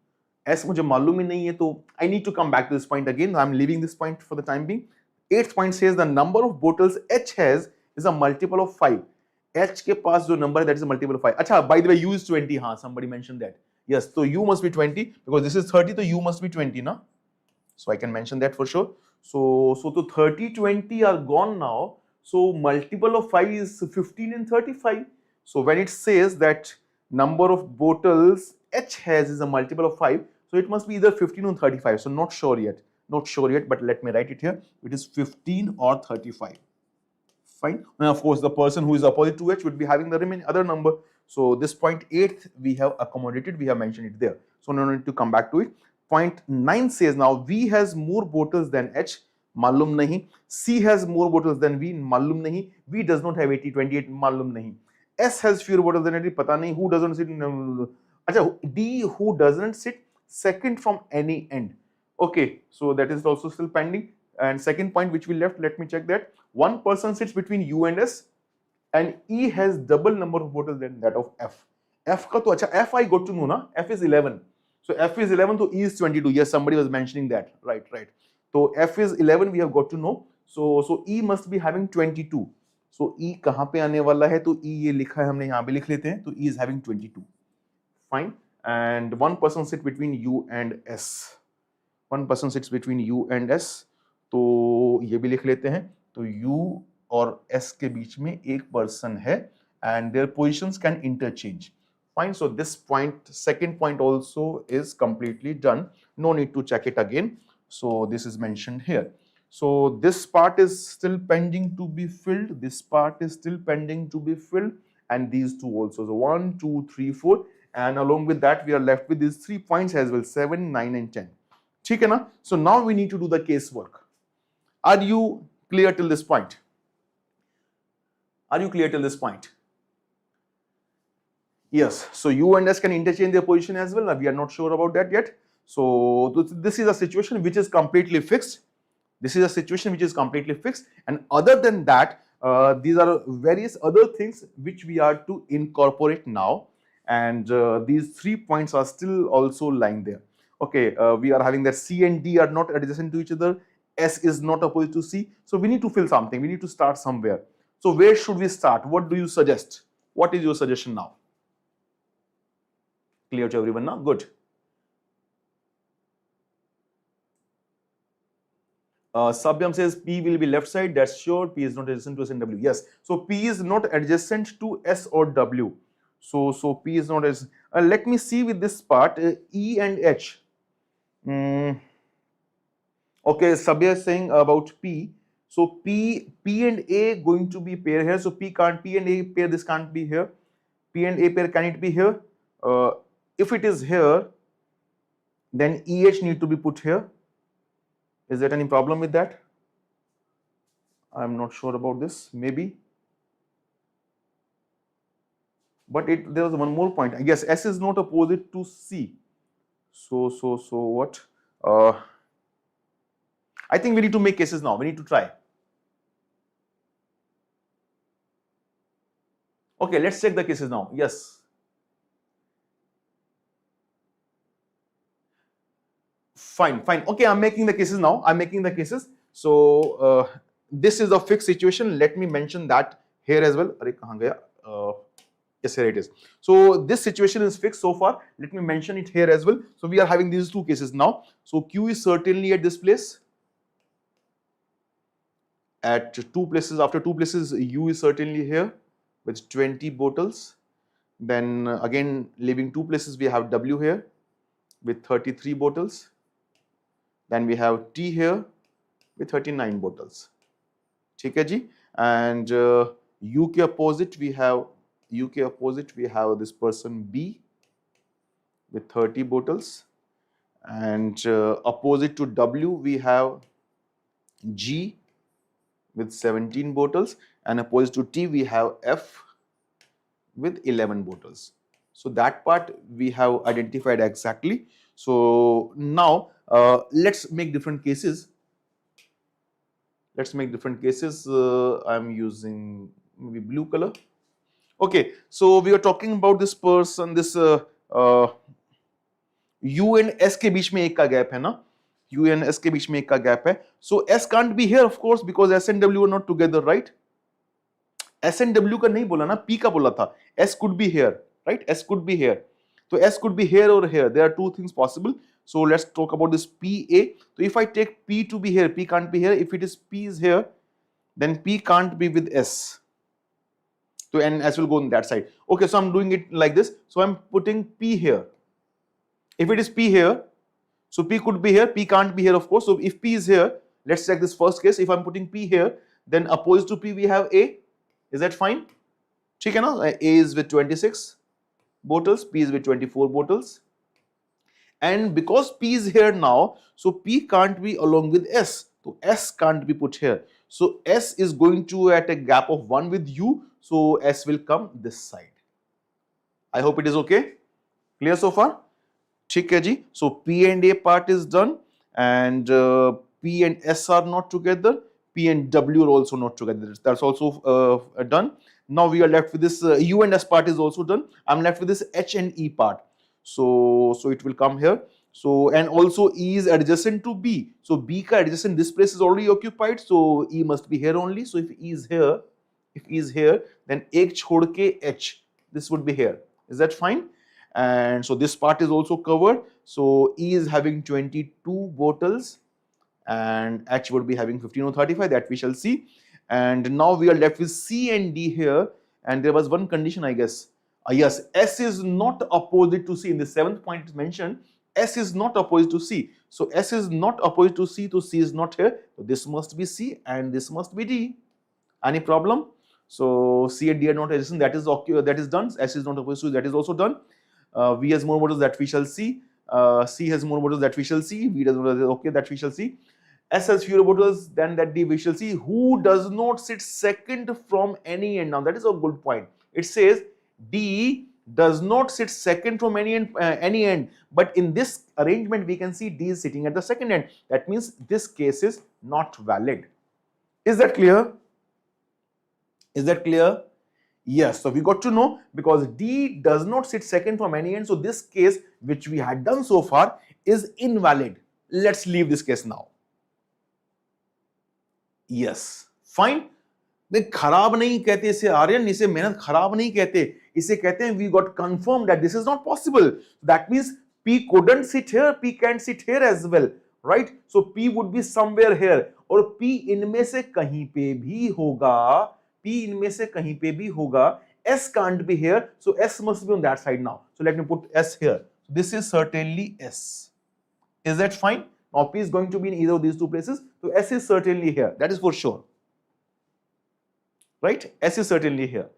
S मुझे मालूम ही नहीं है, तो I need to come back to this point again. I'm leaving this point for the time being. 8th point says the number of bottles H has is a multiple of 5. H के पास जो number है, that is a multiple of 5. अच्छा, by the way, U is 20. हाँ, somebody mentioned that. Yes, so U must be 20 because this is 30, so U must be 20, na? So I can mention that for sure. So to 30, 20 are gone now. So multiple of 5 is 15 and 35. So when it says that number of bottles H has is a multiple of 5, so it must be either 15 or 35. So not sure yet, but let me write it here. It is 15 or 35. Fine. Now, of course, the person who is opposite to H would be having the remaining other number. So this point 8 we have accommodated, we have mentioned it there. So no need to come back to it. Point 9 says now V has more bottles than H, malum nahi. C has more bottles than V, malum nahi. V does not have 80, 28, malum nahi. S has fewer bottles than 80, pata nahi. Who doesn't sit? Achha, D, who doesn't sit second from any end. Okay, so that is also still pending. And second point which we left, let me check that. One person sits between U and S, and E has double number of bottles than that of F. F ka to acha, F I got to know na, F is 11. So F is 11, so E is 22. Yes, somebody was mentioning that. Right. So F is 11, we have got to know. So E must be having 22. So E kahan pe aane wala hai? To E ye likha hai, humne yahan pe likh lete hain. So E is having 22. Fine. And one person sits between U and S. One person sits between U and S. तो ये भी लिख लेते हैं. तो U और S के बीच में एक person है, and their positions can interchange. Fine. So this point, second point also is completely done. No need to check it again. So this is mentioned here. So this part is still pending to be filled. This part is still pending to be filled, and these two also. So 1, 2, 3, 4, and along with that we are left with these 3 points as well, 7, 9, and 10. ठीक है ना? So now we need to do the case work. Are you clear till this point? Are you clear till this point? Yes. So U and S can interchange their position as well. We are not sure about that yet. So this is a situation which is completely fixed. And other than that, these are various other things which we are to incorporate now. And these 3 points are still also lying there. Okay, we are having that C and D are not adjacent to each other. S is not opposite to C. So we need to fill something. We need to start somewhere. So where should we start? What do you suggest? What is your suggestion now? Clear to everyone now? Good. Sabhyam says P will be left side. That's sure. P is not adjacent to S and W. Yes. So P is not adjacent to S or W. So P is not as. Let me see with this part, E and H. Okay, Sabya is saying about P. So P and A going to be pair here. So P and A pair, this can't be here. P and A pair, can it be here? If it is here, then EH need to be put here. Is there any problem with that? I'm not sure about this. Maybe. But there was one more point. Yes, S is not opposite to C. So what? I think we need to make cases now. We need to try. Okay, let's check the cases now. Yes. Fine. Okay, I'm making the cases now. So this is a fixed situation. Let me mention that here as well. Yes, here it is. So this situation is fixed so far. Let me mention it here as well. So we are having these two cases now. So Q is certainly at this place. At two places, after two places, U is certainly here with 20 bottles. Then again, leaving two places, we have W here with 33 bottles. Then we have T here with 39 bottles. ठीक है जी? And UK opposite, we have this person B with 30 bottles. And opposite to W, we have G with 17 bottles. And opposite to T, we have F with 11 bottles. So that part we have identified exactly. So now let's make different cases. I'm using maybe blue color. Okay, so we are talking about this person, this U and S के बीच में एक का gap है ना? U and S के बीच में एक का gap है. So S can't be here, of course, because S and W are not together, right? S and W का नहीं बोला ना, P का बोला था. S could be here, right? S could be here. So S could be here or here. There are two things possible. So let's talk about this PA. So if I take P to be here, P can't be here. If it is P is here, then P can't be with S. So and S will go on that side. Okay, so I'm doing it like this. So I'm putting P here. If it is P here, so P could be here. P can't be here, of course. So if P is here, let's check this first case. If I'm putting P here, then opposite to P we have A. Is that fine? ठीक है ना? A is with 26 bottles, P is with 24 bottles. And because P is here now, so P can't be along with S. So S can't be put here. So S is going to at a gap of 1 with U. So S will come this side. I hope it is okay. Clear so far? ठीक है जी. So P and A part is done. And P and S are not together. P and W are also not together. That's also done. Now we are left with this U and S part is also done. I'm left with this H and E part. So it will come here. So and also E is adjacent to B. So B ka adjacent, this place is already occupied. So E must be here only. So if E is here, then ek chhod ke H, this would be here. Is that fine? And so this part is also covered. So E is having 22 bottles and H would be having 15 or 35, that we shall see. And now we are left with C and D here. And there was one condition, I guess. Yes, S is not opposite to C. In the 7th point is mentioned, S is not opposite to C. So S is not opposite to C, so C is not here. So this must be C and this must be D. Any problem? So C and D are not adjacent, that is done. S is not opposite to, that is also done. V has more bottles, that we shall see. C has more bottles, that we shall see. V does not, okay, that we shall see. S has fewer bottles than that D, we shall see. Who does not sit second from any end? Now that is a good point. It says D does not sit second from any end, but in this arrangement we can see D is sitting at the second end. That means this case is not valid. Is that clear? Yes, so we got to know because D does not sit second from any end, so this case which we had done so far is invalid. Let's leave this case now. Yes, fine. देख खराब नहीं कहते इसे आर्यन, इसे मेहनत खराब नहीं कहते, इसे कहते हैं we got confirmed that this is not possible. That means P couldn't sit here, P can't sit here as well, right? So P would be somewhere here और P इनमें से कहीं पे भी होगा, S can't be here, so S must be on that side now. So let me put S here. This is certainly S. Is that fine? Now P is going to be in either of these two places, so S is certainly here. That is for sure. Right? S is certainly here.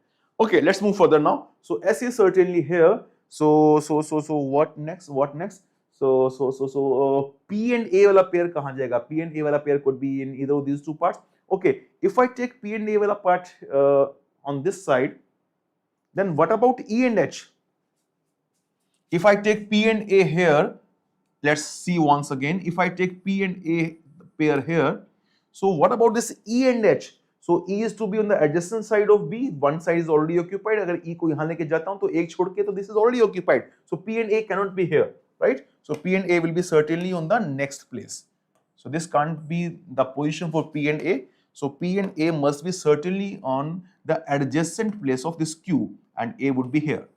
Okay, let's move further now. So S is certainly here. So what next? What next? So P and A wala pair kahan jayega? P and A wala pair could be in either of these two parts. Okay, if I take P and A wala part on this side, then what about E and H? If I take P and A here, let's see once again. If I take P and A pair here, so what about this E and H? So E is to be on the adjacent side of B. One side is already occupied. अगर E को यहाँ लेके जाता हूँ तो एक छोड़ के तो this is already occupied. So P and A cannot be here, right? So P and A will be certainly on the next place. So this can't be the position for P and A. So P and A must be certainly on the adjacent place of this Q, and A would be here.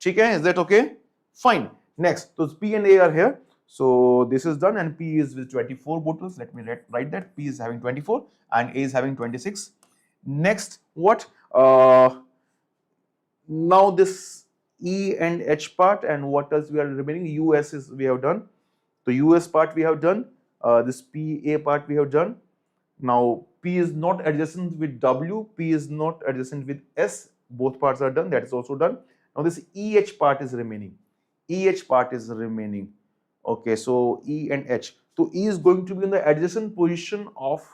ठीक है? Is that okay? Fine. Next, so P and A are here. So this is done, and P is with 24 bottles. Let me write that. P is having 24 and A is having 26. Next, what? Now this E and H part, and what else we are remaining? US is we have done. The US part we have done. This PA part we have done. Now P is not adjacent with W. P is not adjacent with S. Both parts are done. That is also done. Now this EH part is remaining. EH part is remaining. Okay, so E and H. So E is going to be in the adjacent position of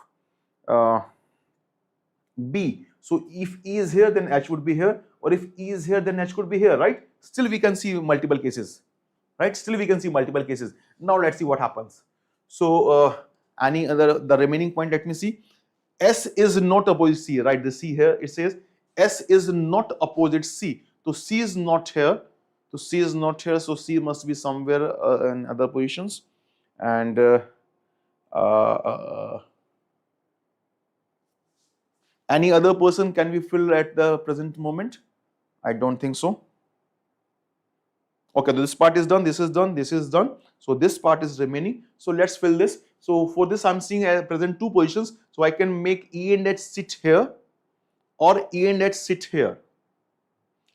B. So if E is here, then H would be here, or if E is here, then H could be here, right? Still we can see multiple cases, right? Still we can see multiple cases. Now let's see what happens. So any other, the remaining point, let me see. S is not opposite C, right? The C here, it says S is not opposite C. So C is not here. So C is not here, so C must be somewhere in other positions. And any other person can be filled at the present moment? I don't think so. Okay, this part is done, this is done, this is done. So this part is remaining. So let's fill this. So for this, I'm seeing at present two positions. So I can make E and H sit here, or E and H sit here.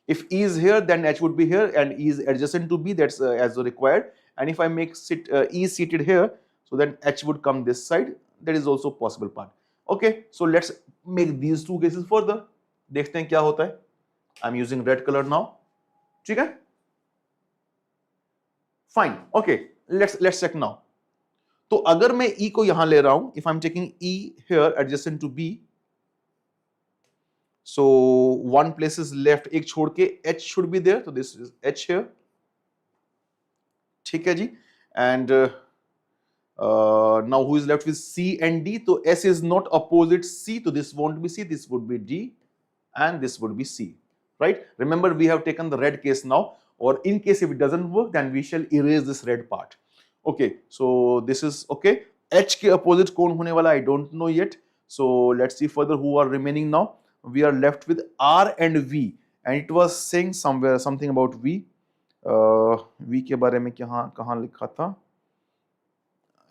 If E is here, then H would be here, and E is adjacent to B, that's as required. And if I make E seated here, so then H would come this side. That is also possible part. Okay, so let's make these two cases further. देखते हैं क्या होता है. I'm using red color now. ठीक है? Fine. Okay, let's check now. तो अगर मैं E को यहाँ ले रहा हूँ, if I'm taking E here adjacent to B, so one place is left, एक छोड़ के H should be there, so this is H here. ठीक है जी. And now who is left with C and D? So S is not opposite C, so this won't be C, this would be D, and this would be C, right? Remember, we have taken the red case now, or in case if it doesn't work, then we shall erase this red part. Okay, so this is okay. H के opposite कौन होने वाला? I don't know yet. So let's see further who are remaining now. We are left with R and V, and it was saying somewhere something about V. V के बारे में कहाँ लिखा था?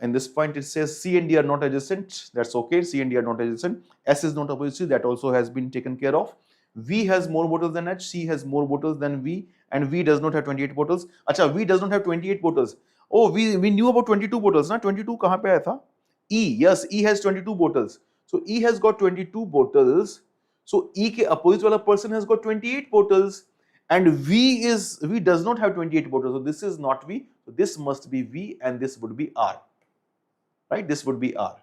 In this point, it says C and D are not adjacent. That's okay. C and D are not adjacent. S is not opposite. That also has been taken care of. V has more bottles than H. C has more bottles than V, and V does not have 28 bottles. Acha, V does not have 28 bottles. Oh, we knew about 22 bottles. Na 22 कहाँ पे आया था? E, yes, E has 22 bottles. So E has got 22 bottles. So E के opposite वाला person has got 28 bottles, and V does not have 28 bottles. So this is not V. So this must be V, and this would be R. Right? This would be R.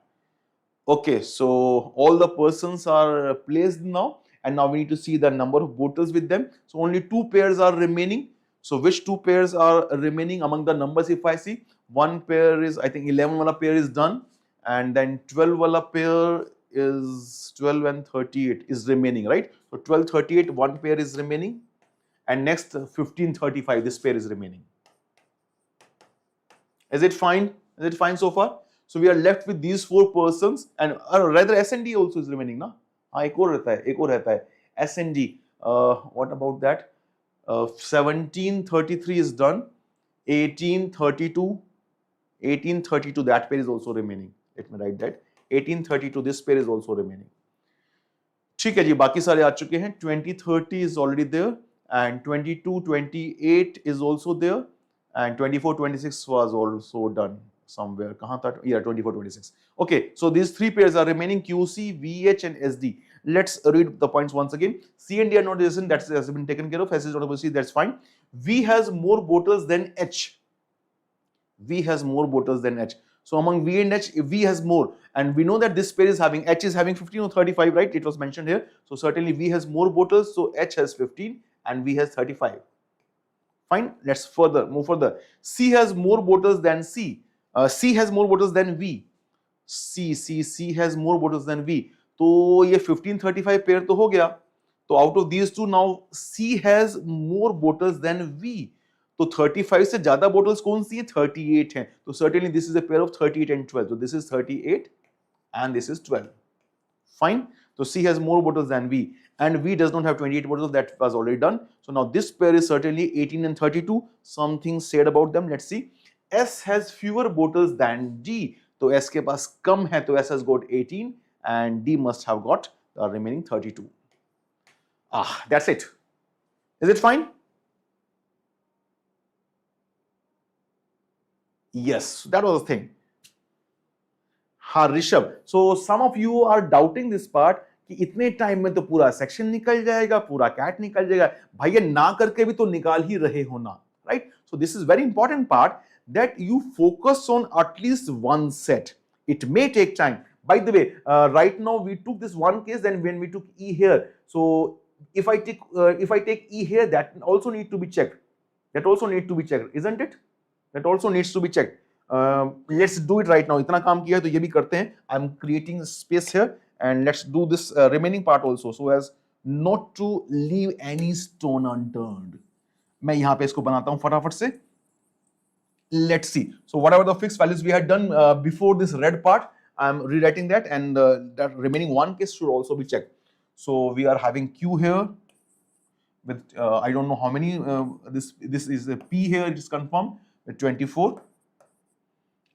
Okay, so all the persons are placed now, and now we need to see the number of bottles with them. So only two pairs are remaining. So which two pairs are remaining among the numbers? If I see, one pair is, I think 11 wala pair is done, and then 12 wala pair is 12 and 38 is remaining, right? So 12, 38, one pair is remaining, and next 15, 35, this pair is remaining. Is it fine? Is it fine so far? So we are left with these four persons, and rather S and D also is remaining, na? हाँ, एक और रहता है, S and D. What about that? 1733 is done. 1832, that pair is also remaining. Let me write that. 1832, this pair is also remaining. ठीक है जी, बाकी सारे आ चुके हैं. 2030 is already there and 2228 is also there and 2426 was also done somewhere. कहाँ था? Yeah, 2426. Okay, so these three pairs are remaining: QC, VH and SD. Let's read the points once again. C and D are not resistant, that has been taken care of. S is not able to see, that's fine. V has more bottles than H. V has more bottles than H. So among V and H, if V has more, and we know that this pair is having, H is having 15 or 35, right? It was mentioned here. So certainly V has more bottles, so H has 15 and V has 35. Fine, let's move further. C has more bottles than C. C has more bottles than V. C has more bottles than V. तो ये 15-35 pair तो हो गया. तो out of these two now C has more bottles than V. तो 35 से ज्यादा bottles कौन सी है? 38 हैं. तो certainly this is a pair of 38 and 12. So this is 38 and this is 12. Fine. So C has more bottles than V and V does not have 28 bottles. That was already done. So now this pair is certainly 18 and 32. Something said about them. Let's see. S has fewer bottles than D. तो S के पास कम है, तो S has got 18 and D must have got the remaining 32. That's it. Is it fine? Yes, that was the thing. हाँ Rishabh, so some of you are doubting this part कि इतने time में तो पूरा सेक्शन निकल जाएगा, पूरा कैट निकल जाएगा. भैया ना करके भी तो निकाल ही रहे हो ना, right? So this is very important part that you focus on at least one set. It may take time. By the way, right now we took this one case, then when we took E here, so if I take E here, that also need to be checked. That also need to be checked, isn't it? That also needs to be checked. Let's do it right now. इतना काम किया है तो ये भी करते हैं. I'm creating space here and let's do this remaining part also so as not to leave any stone unturned. मैं यहाँ पे इसको बनाता हूँ फटाफट से. Let's see. So whatever the fixed values we had done before this red part, I'm rewriting that, and that remaining one case should also be checked. So we are having Q here with I don't know how many. This is a P here. It is confirmed. 24,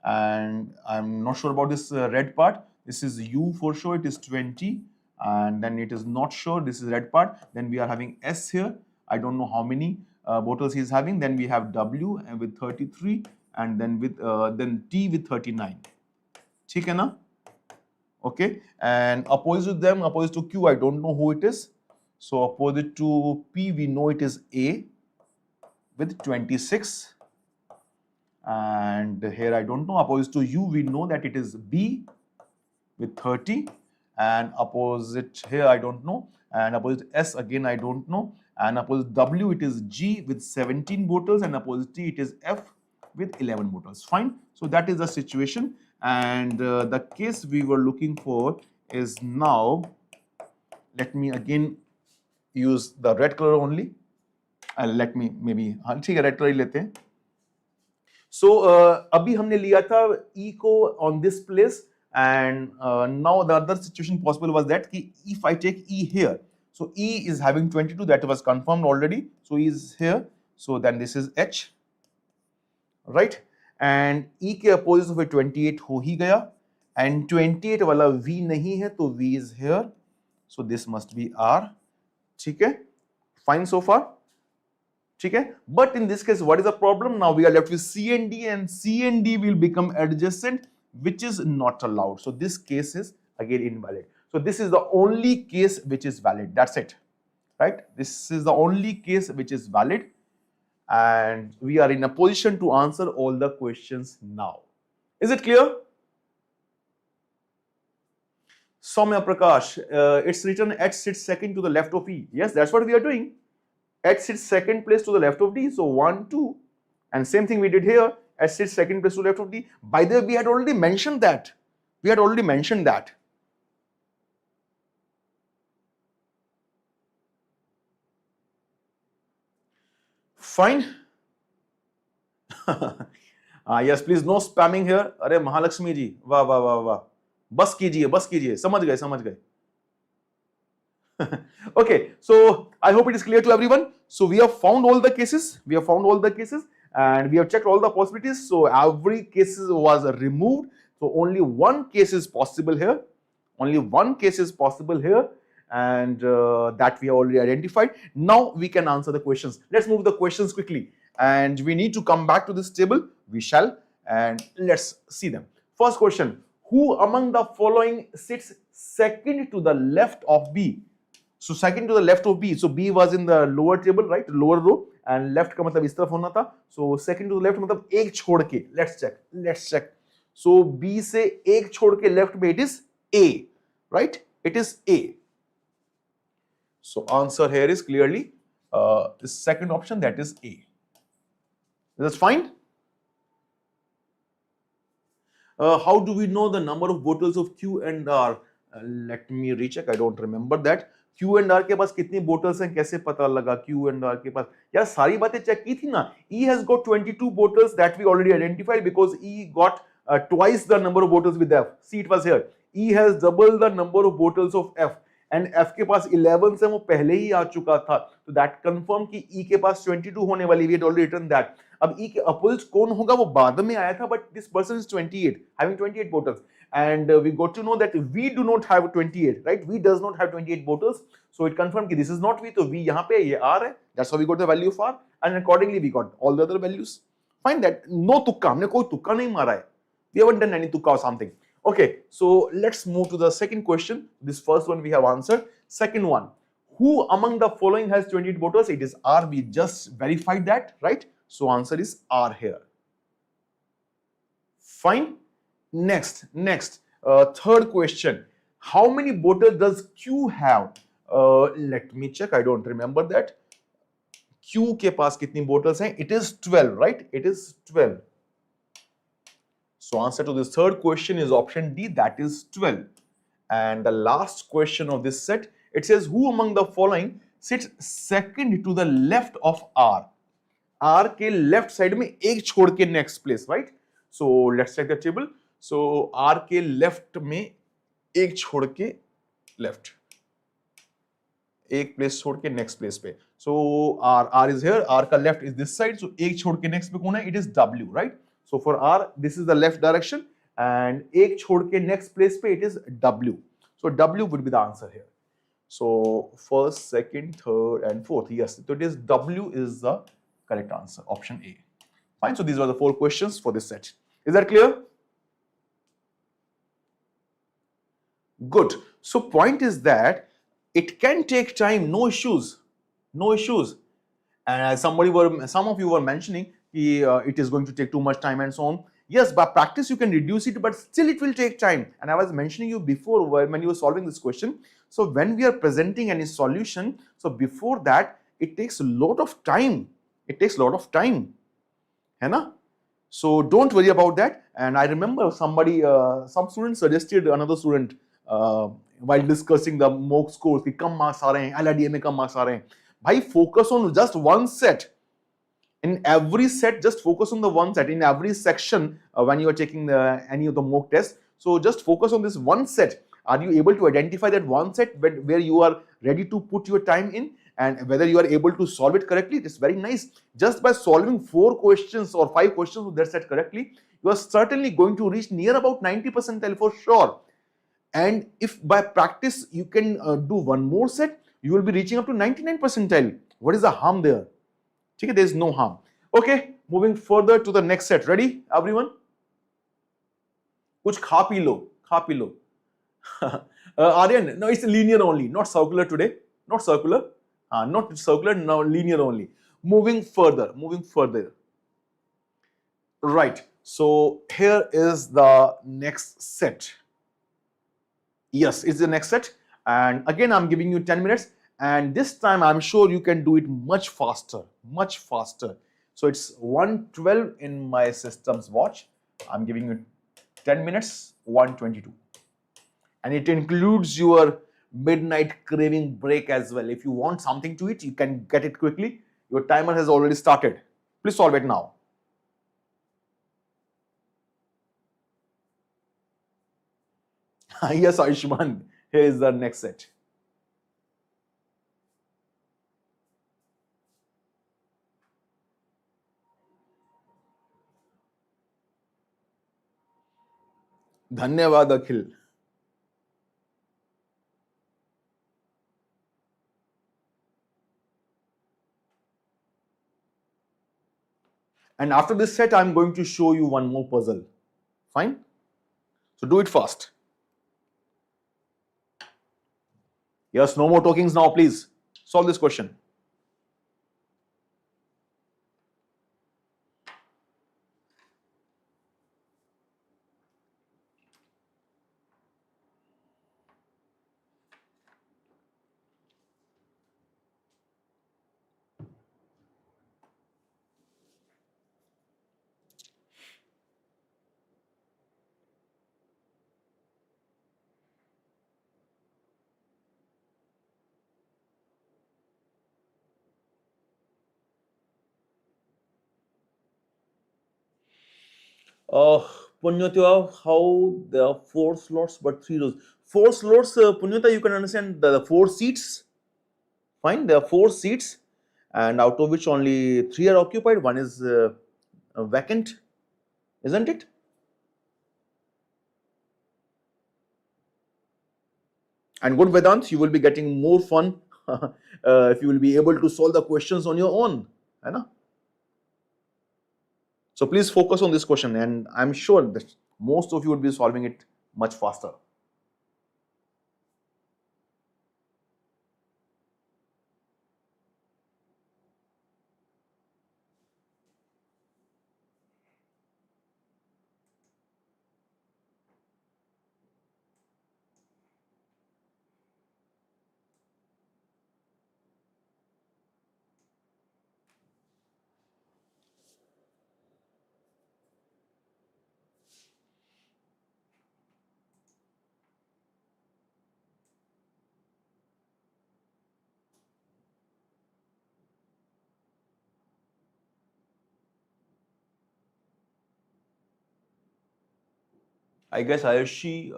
and I'm not sure about this red part. This is U for sure, it is 20, and then it is not sure, this is red part. Then we are having S here, I don't know how many bottles he is having. Then we have W with 33, and then with then T with 39. ठीक है ना? Okay, and opposite to them, opposite to Q, I don't know who it is. So opposite to P, we know it is A with 26. And here I don't know. Opposite to U, we know that it is B with 30, and opposite here I don't know, and opposite S again I don't know, and opposite W it is G with 17 bottles, and opposite T it is F with 11 bottles. Fine. So that is the situation, and the case we were looking for is now. Let me again use the red color only. Let me maybe ठीक है, red color ही लेते हैं. So अभी हमने लिया था E को on this place, and now the other situation possible was that कि if I take E here, so E is having 22, that was confirmed already. So E is here, so then this is H, right? And E के opposite of 28 हो ही गया, and 28 वाला V नहीं है, तो V is here, so this must be R. ठीक है, fine so far. ठीक है, but in this case what is the problem? Now we are left with C and D, and C and D will become adjacent, which is not allowed. So this case is again invalid. So this is the only case which is valid. That's it, right? This is the only case which is valid, and we are in a position to answer all the questions now. Is it clear? Soumya Prakash, it's written H sits second to the left of E. Yes, that's what we are doing. H sits second place to the left of D, so 1, 2, and same thing we did here. H sits second place to the left of D. By the way, we had already mentioned that. Fine. Yes, please no spamming here. अरे महालक्ष्मी जी, वाह वाह वाह वाह, बस कीजिए, समझ गए. Okay, so I hope it is clear to everyone. So we have found all the cases, and we have checked all the possibilities. So every case was removed. So only one case is possible here. and that we already identified. Now we can answer the questions. Let's move the questions quickly, and we need to come back to this table. We shall, and let's see them. First question: who among the following sits second to the left of B? So second to the left of B. So B was in the lower table, right? Lower row, and left का मतलब इस तरफ होना था. So second to the left मतलब एक छोड़ के. Let's check. So B से एक छोड़ के left में it is A, right? It is A. So answer here is clearly the second option, that is A. That's fine. How do we know the number of bottles of Q and R? Let me recheck. I don't remember that. Q and R के पास कितनी bottles हैं, कैसे पता लगा Q and R के पास? यार सारी बातें चेक की थी ना. E has got 22 bottles that we already identified because E got twice the number of bottles with F. See, it was here. E has double the number of bottles of F. And F के पास 11 से वो पहले ही आ चुका था, तो that confirm कि E के पास 22 होने वाली. We had already written that. अब E के अपोजिट कौन होगा वो बाद में आया था, but this person is 28 having 28 bottles, and we got to know that we do not have 28, right? We does not have 28 bottles, so it confirmed कि this is not V, तो V यहाँ पे ये R है. That's how we got the value of R, and accordingly we got all the other values. Find that. No तुक्का, हमने कोई तुक्का नहीं मारा है. We haven't done any tukka or something. Okay, so let's move to the second question. This first one we have answered. Second one, who among the following has 28 bottles? It is R. We just verified that, right? So answer is R here. Fine. Next, third question. How many bottles does Q have? Let me check. I don't remember that. Q के पास कितनी bottles हैं? It is 12, right? It is 12. So answer to this third question is option D, that is 12. And the last question of this set, it says who among the following sits second to the left of R? R के left side में एक छोड़ के next place, right? So let's check the table. So R के left में एक छोड़ के left, एक place छोड़ के next place पे. So R is here. R का left is this side. So एक छोड़ के next पे कौन है? It is W, right? So for R, this is the left direction, and एक छोड़ के next place पे it is W. So W would be the answer here. So first, second, third, and fourth. Yes, so it is W is the correct answer. Option A. Fine. So these were the 4 questions for this set. Is that clear? Good. So point is that it can take time. No issues. No issues. And some of you were mentioning it is going to take too much time and so on. Yes, by practice you can reduce it, but still it will take time. And I was mentioning you before when you were solving this question. So when we are presenting any solution, so before that it takes a lot of time. It takes a lot of time, है ना? So don't worry about that. And I remember some student suggested another student while discussing the mock scores कि कम marks आ रहे हैं, LRDI में कम marks आ रहे हैं. भाई focus on just one set. In every set, just focus on the one set. In every section, when you are taking any of the mock tests, so just focus on this one set. Are you able to identify that one set where you are ready to put your time in, and whether you are able to solve it correctly? It's very nice. Just by solving 4 questions or 5 questions of that set correctly, you are certainly going to reach near about 90 percentile for sure. And if by practice you can do one more set, you will be reaching up to 99 percentile. What is the harm there? Okay, there is no harm. Okay, moving further to the next set. Ready, everyone? कुछ खा P low. Aryan, no, it's linear only, not circular today. Not circular. Not circular, now linear only. Moving further. Right. So here is the next set. Yes, it's the next set. And again, I'm giving you 10 minutes. And this time, I'm sure you can do it much faster. So it's 1:12 in my system's watch. I'm giving you 10 minutes, 1:22. And it includes your midnight craving break as well. If you want something to eat, you can get it quickly. Your timer has already started. Please solve it now. Yes, Ayushman, here is the next set. धन्यवाद अखिल. And after this set, I'm going to show you one more puzzle. Fine? So do it fast. Yes, no more talkings now, please. Solve this question. Uh, Punyata, how there are 4 slots but 3 rows. 4 slots, Punyata, you can understand the 4 seats. Fine, there are 4 seats, and out of which only 3 are occupied, one is vacant, isn't it? And good Vedant, you will be getting more fun if you will be able to solve the questions on your own. Hai na? So please focus on this question, and I'm sure that most of you will be solving it much faster. I guess Ayushi,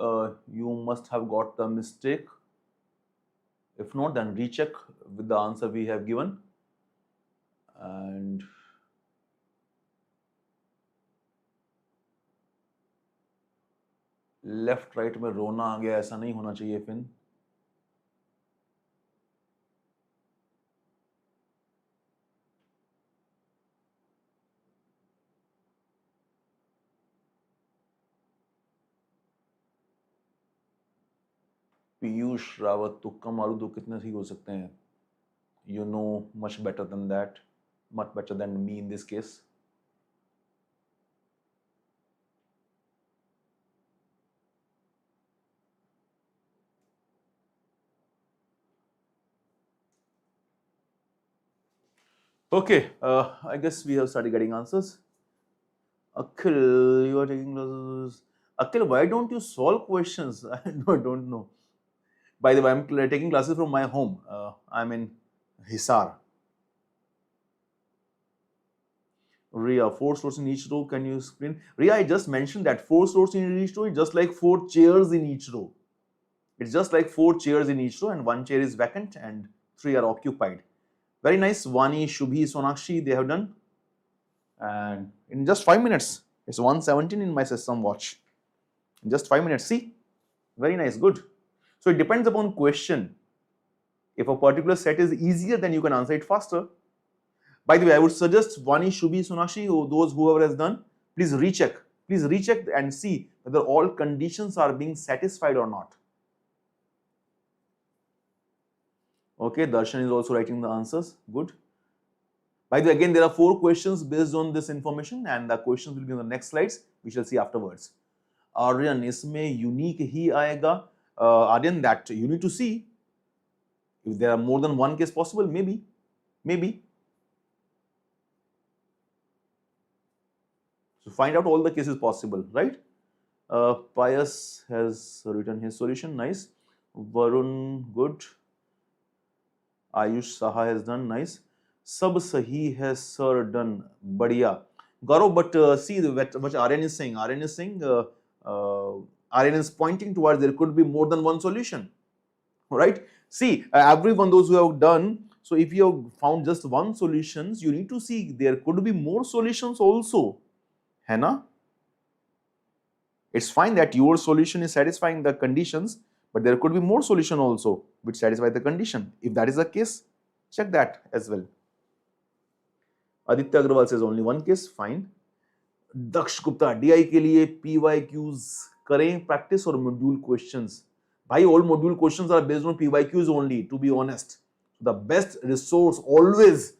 you must have got the mistake. If not, then recheck with the answer we have given. And left right में रोना आ गया, ऐसा नहीं होना चाहिए फिर. पीयूष रावत, तुक्का मारू तो कितने सही हो सकते हैं? You know much better than that, much better than me in this case. Okay, I guess we have started getting answers. Akhil, you are taking classes. Akhil, why don't you solve questions? I don't know. By the way, I'm taking classes from my home. I'm in Hisar. Ria, 4 slots in each row. Can you explain? Ria, I just mentioned that 4 slots in each row is just like 4 chairs in each row. It's just like 4 chairs in each row, and 1 chair is vacant and 3 are occupied. Very nice. Vani, Shubhi, Sonakshi, they have done. And in just 5 minutes, it's 1:17 in my system watch. In just 5 minutes, see? Very nice, good. So it depends upon question. If a particular set is easier, then you can answer it faster. By the way, I would suggest Vani, Shubhi, Sonakshi, those whoever has done, please recheck. Please recheck and see whether all conditions are being satisfied or not. Okay, Darshan is also writing the answers. Good. By the way, again, there are 4 questions based on this information, and the questions will be on the next slides. We shall see afterwards. Aryan, isme unique hi aayega. Aryan, that you need to see if there are more than one case possible. Maybe. So find out all the cases possible, right? Pius has written his solution. Nice. Varun, good. Ayush Saha has done. Nice. Sab sahi has sir done. Badhiya. Gaurav, but see what Aryan is saying. Aryan is pointing towards there could be more than one solution, right? See, everyone, those who have done, so if you have found just one solutions, you need to see there could be more solutions also. Hai na? It's fine that your solution is satisfying the conditions, but there could be more solution also which satisfy the condition. If that is the case, check that as well. Aditya Agrawal says only one case, fine. Daksh Gupta, DI के लिए PYQs करें practice और module questions. भाई all module questions are based on PYQs only, to be honest. The best resource always,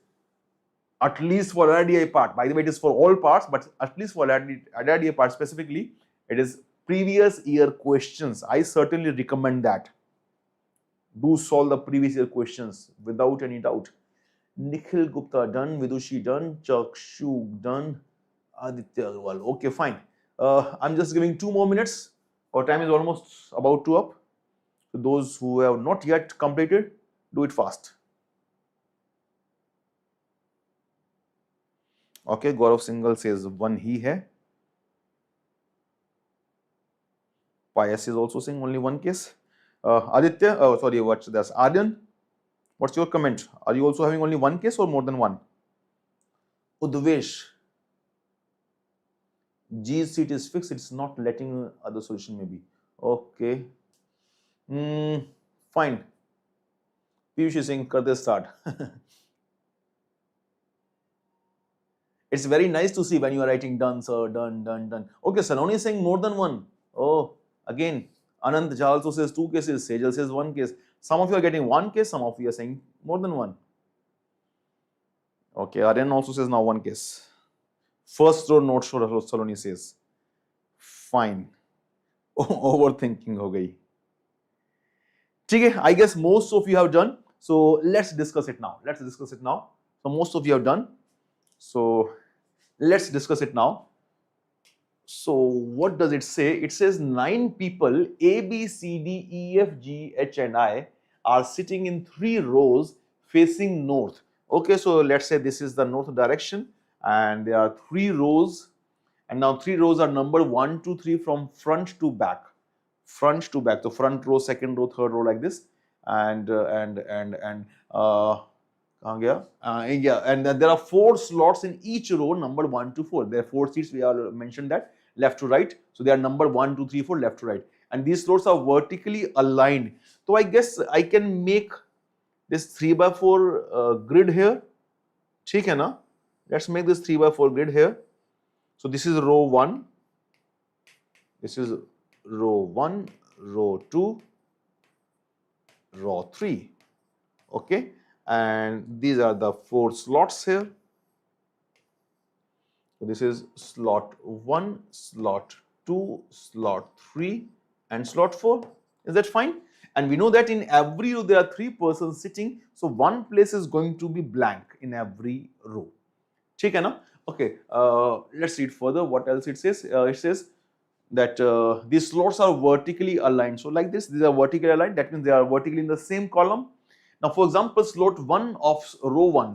at least for LRDI part, by the way it is for all parts, but at least for LRDI part specifically, it is previous year questions. I certainly recommend that. Do solve the previous year questions without any doubt. Nikhil Gupta done, Vidushi done, Chakshu done, Aditya Agrawal. Okay, fine. I'm just giving 2 more minutes. Our time is almost about to up. So those who have not yet completed, do it fast. Okay, Gaurav Singhal says one he hai. Pius is also saying only one case. Aditya, sorry, what's this? Aryan, what's your comment? Are you also having only one case or more than one? Udvesh, G seat is fixed, it's not letting other solution maybe. Okay. Fine. Piyush is saying, kar de start. It's very nice to see when you are writing done, sir, done, done, done. Okay, Saloni is saying more than one. Oh, again, Anand Jha also says 2 cases, Sejal says 1 case. Some of you are getting 1 case, some of you are saying more than 1. Okay, Aryan also says now 1 case. First row not sure, Saloni says. Fine. Overthinking ho gayi. Okay, I guess most of you have done. So let's discuss it now. So most of you have done. So let's discuss it now. So what does it say? It says 9 people A, B, C, D, E, F, G, H and I are sitting in 3 rows facing north. Okay, so let's say this is the north direction and there are 3 rows, and now 3 rows are numbered 1, 2, 3 from front to back. So front row, second row, third row like this, and there are 4 slots in each row numbered 1 to 4. There are 4 seats, we are mentioned that left to right. So they are numbered 1, 2, 3, 4 left to right, and these slots are vertically aligned. So I guess I can make this 3x4 grid here. ठीक है ना? Let's make this 3x4 grid here. So this is row 1. This is row 1, row 2, row 3. Okay, and these are the 4 slots here. So this is slot 1, slot 2, slot 3 and slot 4. Is that fine? And we know that in every row there are 3 persons sitting, so 1 place is going to be blank in every row. ठीक है ना? Okay, let's read further. What else it says? It says that these slots are vertically aligned. So like this, these are vertically aligned. That means they are vertically in the same column. Now, for example, slot 1 of row 1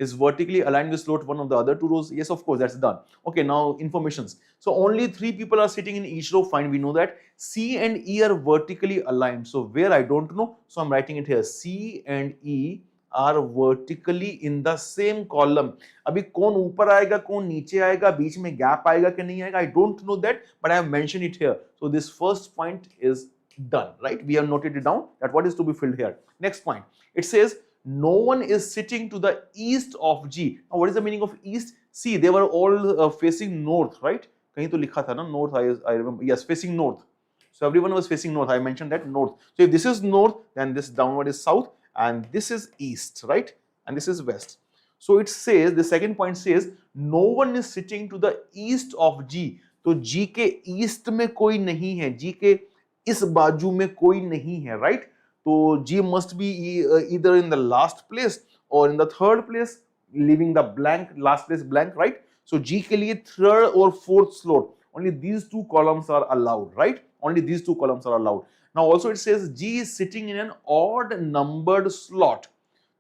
is vertically aligned with slot 1 of the other 2 rows. Yes, of course, that's done. Okay, now informations. So only 3 people are sitting in each row. Fine, we know that. C and E are vertically aligned. So where, I don't know. So I'm writing it here. C and E are vertically in the same column. अभी कौन ऊपर आएगा, कौन नीचे आएगा, बीच में gap आएगा कि नहीं आएगा, I don't know that, but I have mentioned it here. So this first point is done, right? We have noted it down that what is to be filled here. Next point, it says no one is sitting to the east of G. Now what is the meaning of east? See, they were all facing north, right? कहीं तो लिखा था ना north, I remember. Yes, facing north. So everyone was facing north. I mentioned that north. So if this is north, then this downward is south, and this is east, right? And this is west. So it says, the second point says, no one is sitting to the east of G. तो G के east में कोई नहीं है, G के इस बाजू में कोई नहीं है, right? तो G must be either in the last place or in the third place, leaving the blank, last place blank, right? So G के लिए third or fourth slot, only these 2 columns are allowed, right? Only these 2 columns are allowed. Now also it says G is sitting in an odd numbered slot.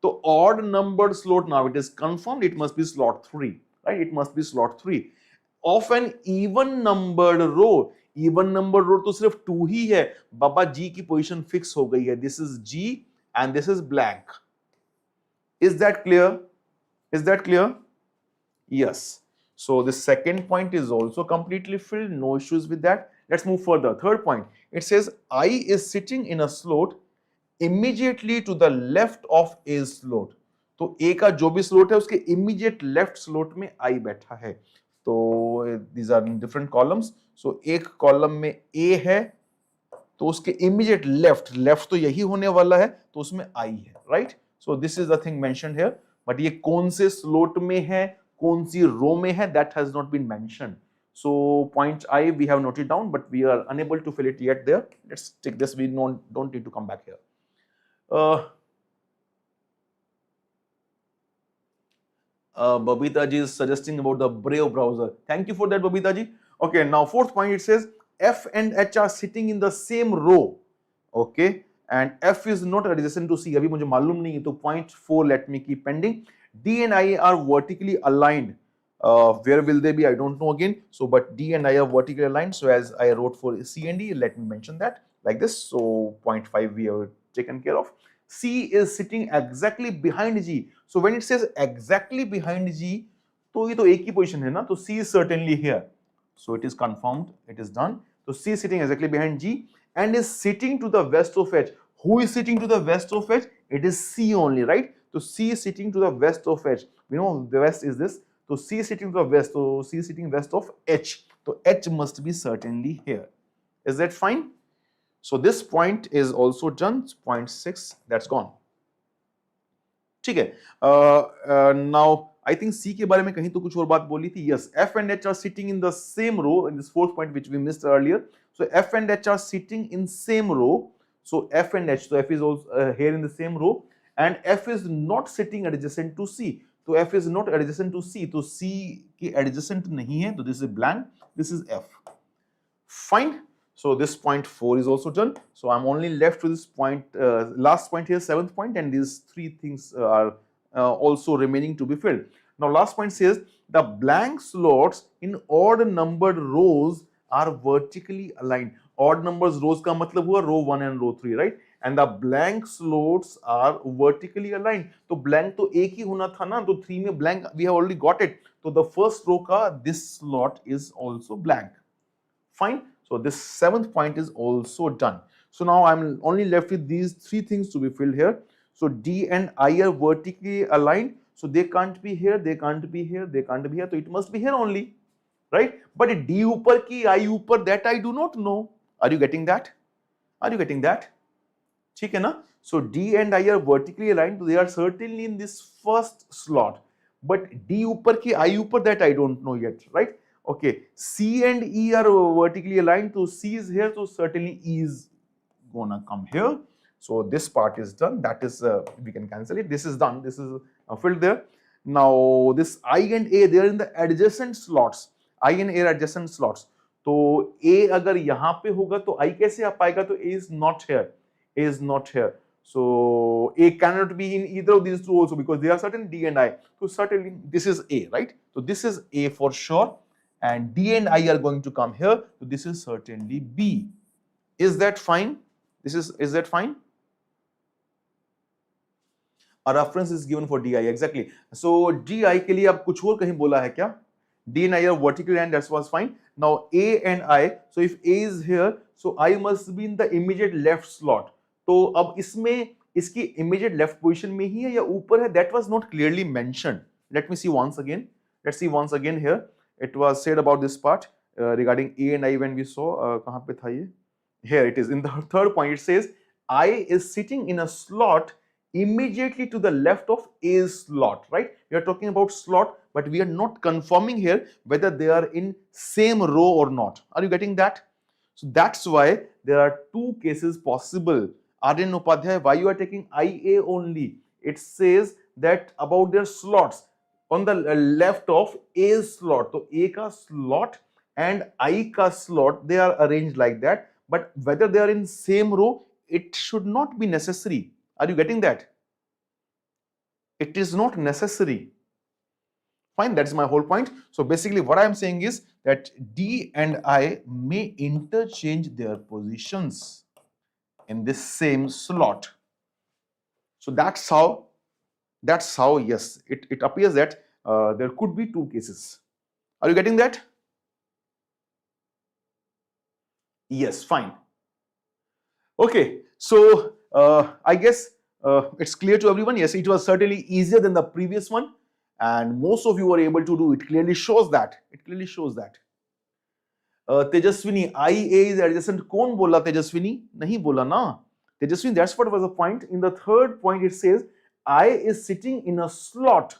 So odd numbered slot, now it is confirmed, it must be slot 3, right? It must be slot 3. Of an even numbered row, even numbered row तो सिर्फ 2 ही है, बाबा G की position fix हो गई है. This is G and this is blank. Is that clear? Is that clear? Yes. So the second point is also completely filled, no issues with that. Let's move further. Third point, it says I is sitting in a slot immediately to the left of A's slot. तो ए का जो भी slot है उसके immediate left slot में आई बैठा है। तो दीज आर डिफरेंट कॉलम्स। सो एक कॉलम में ए है तो उसके इमीडिएट लेफ्ट तो यही होने वाला है, तो उसमें आई है, right. So this is the thing mentioned here, but ये कौन से स्लॉट में है, कौन सी रो में है, that has not been mentioned. So point I we have noted down, but we are unable to fill it yet there. Let's take this. We don't need to come back here. Babita ji is suggesting about the Brave browser. Thank you for that, Babita ji. Okay, now fourth point, it says F and H are sitting in the same row. Okay, and F is not adjacent to C. अभी मुझे मालूम नहीं है, तो point 4 let me keep pending. D and I are vertically aligned. Where will they be? I don't know again. So, but D and I are vertically aligned. So, as I wrote for C and D, let me mention that like this. So, point 5 we have taken care of. C is sitting exactly behind G. So, when it says exactly behind G, तो ये तो एक ही position है ना, तो C is certainly here. So, it is confirmed. It is done. So, C is sitting exactly behind G and is sitting to the west of H. Who is sitting to the west of H? It is C only, right? So, C is sitting to the west of H. We know the west is this. So C is sitting to the west, so C is sitting west of H. So H must be certainly here. Is that fine? So this point is also done. Point 6, that's gone. ठीक है. Now I think C के बारे में कहीं तो कुछ और बात बोली थी. Yes, F and H are sitting in the same row in this fourth point which we missed earlier. So F and H are sitting in same row. So F and H, so F is also here in the same row, and F is not sitting adjacent to C. तो F is not adjacent to C, तो C के adjacent नहीं है, तो this is blank, this is F. Fine. So this point 4 is also done. So I'm only left with this point, last point here, 7th point, and these 3 things are also remaining to be filled. Now last point says the blank slots in odd numbered rows are vertically aligned. Odd numbers rows का मतलब हुआ row 1 and row 3, right? And the blank slots are vertically aligned. तो blank तो एक ही होना था ना, तो 3 में blank we have already got it. तो the first row का this slot is also blank. Fine. So this 7th point is also done. So now I'm only left with these 3 things to be filled here. So D and I are vertically aligned. So they can't be here, they can't be here, they can't be here. So it must be here only, right? But D ऊपर की I ऊपर, that I do not know. Are you getting that? Are you getting that? ठीक है ना? So D and I are vertically aligned. So they are certainly in this first slot. But D ऊपर की I ऊपर, that I don't know yet, right? Okay. C and E are vertically aligned. So C is here. So certainly E is gonna come here. So this part is done. That is, we can cancel it. This is done. This is filled there. Now this I and A, they are in the adjacent slots. I and A are adjacent slots. तो A अगर यहाँ पे होगा तो I कैसे आ पाएगा? तो A is not here. A is not here. So A cannot be in either of these two also because they are certain D and I. So certainly this is A, right? So this is A for sure, and D and I are going to come here. So this is certainly B. Is that fine? Is that fine? A reference is given for DI, exactly. So DI के लिए आप कुछ और कहीं बोला है क्या? D and I are vertical and that was fine. Now A and I, so if A is here, so I must be in the immediate left slot. तो अब इसमें इसकी immediate left position में ही है या ऊपर है? That was not clearly mentioned. Let me see once again. Let's see once again here. It was said about this part regarding A and I when we saw कहाँ पे था ये? Here it is in the third point. It says I is sitting in a slot immediately to the left of A's slot, right? We are talking about slot, but we are not confirming here whether they are in same row or not. Are you getting that? So that's why there are 2 cases possible. Aryan Upadhyay, why you are taking IA only? It says that about their slots on the left of A's slot. So A ka slot and I ka slot, they are arranged like that. But whether they are in same row, it should not be necessary. Are you getting that? It is not necessary. Fine, that's my whole point. So basically what I am saying is that D and I may interchange their positions in this same slot. So that's how yes, it appears that there could be 2 cases. Are you getting that? Yes, fine. Okay, so I guess It's clear to everyone. Yes, it was certainly easier than the previous one, and most of you were able to do it. Clearly shows that. It clearly shows that. Tejaswini, IA is adjacent. कौन बोला Tejaswini? नहीं बोला ना. Tejaswini, that's what was the point. In the third point, it says I is sitting in a slot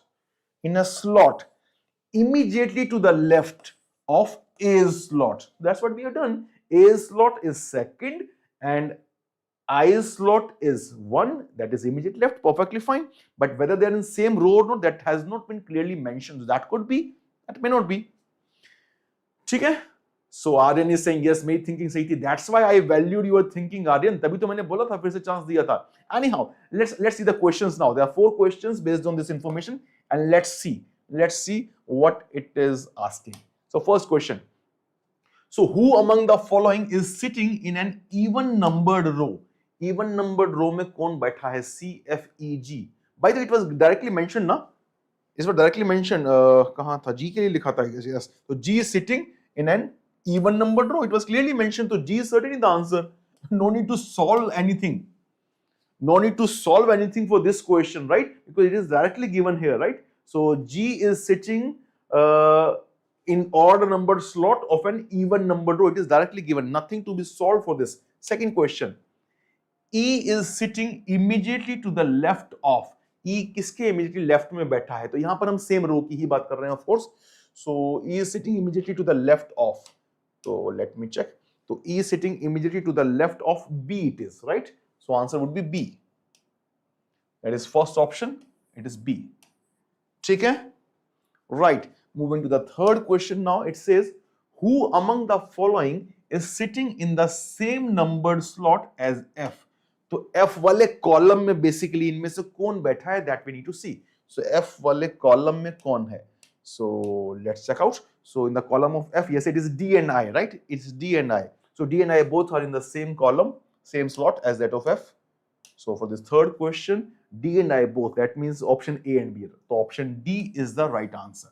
immediately to the left of A's slot. That's what we have done. A's slot is second and I's slot is 1, that is immediate left, perfectly fine. But whether they are in same row or not, that has not been clearly mentioned. That could be, that may not be. ठीक है? So Aryan is saying yes, मेरी thinking सही थी. That's why I valued your thinking, Aryan. तभी तो मैंने बोला था, फिर से chance दिया था. Anyhow, let's see the questions now. There are 4 questions based on this information, and let's see what it is asking. So first question. So who among the following is sitting in an even numbered row? Even numbered row में कौन बैठा है? C, F, E, G. By the way, it was directly mentioned ना? इस बार directly mentioned. कहाँ था? G के लिए लिखा था. Yes. So G is sitting in an even numbered row. It was clearly mentioned. So G is certainly the answer. No need to solve anything. No need to solve anything for this question, right? Because it is directly given here, right? So G is sitting in odd numbered slot of an even numbered row. It is directly given. Nothing to be solved for this. Second question. E is sitting immediately to the left of. E किसके immediately left में बैठा है? तो यहाँ पर हम same row की ही बात कर रहे हैं, of course. So E is sitting immediately to the left of. So let me check. So E is sitting immediately to the left of B. It is right. So answer would be B. That is first option. It is B. ठीक है? Right. Moving to the third question now. It says, who among the following is sitting in the same numbered slot as F? तो F वाले column में basically इनमें से कौन बैठा है, that we need to see. So F वाले column में कौन है? So let's check out. So in the column of F, yes, it is D and I, right? It's D and I. So D and I both are in the same column, same slot as that of F. So for this third question, D and I both, that means option A and B. So option D is the right answer.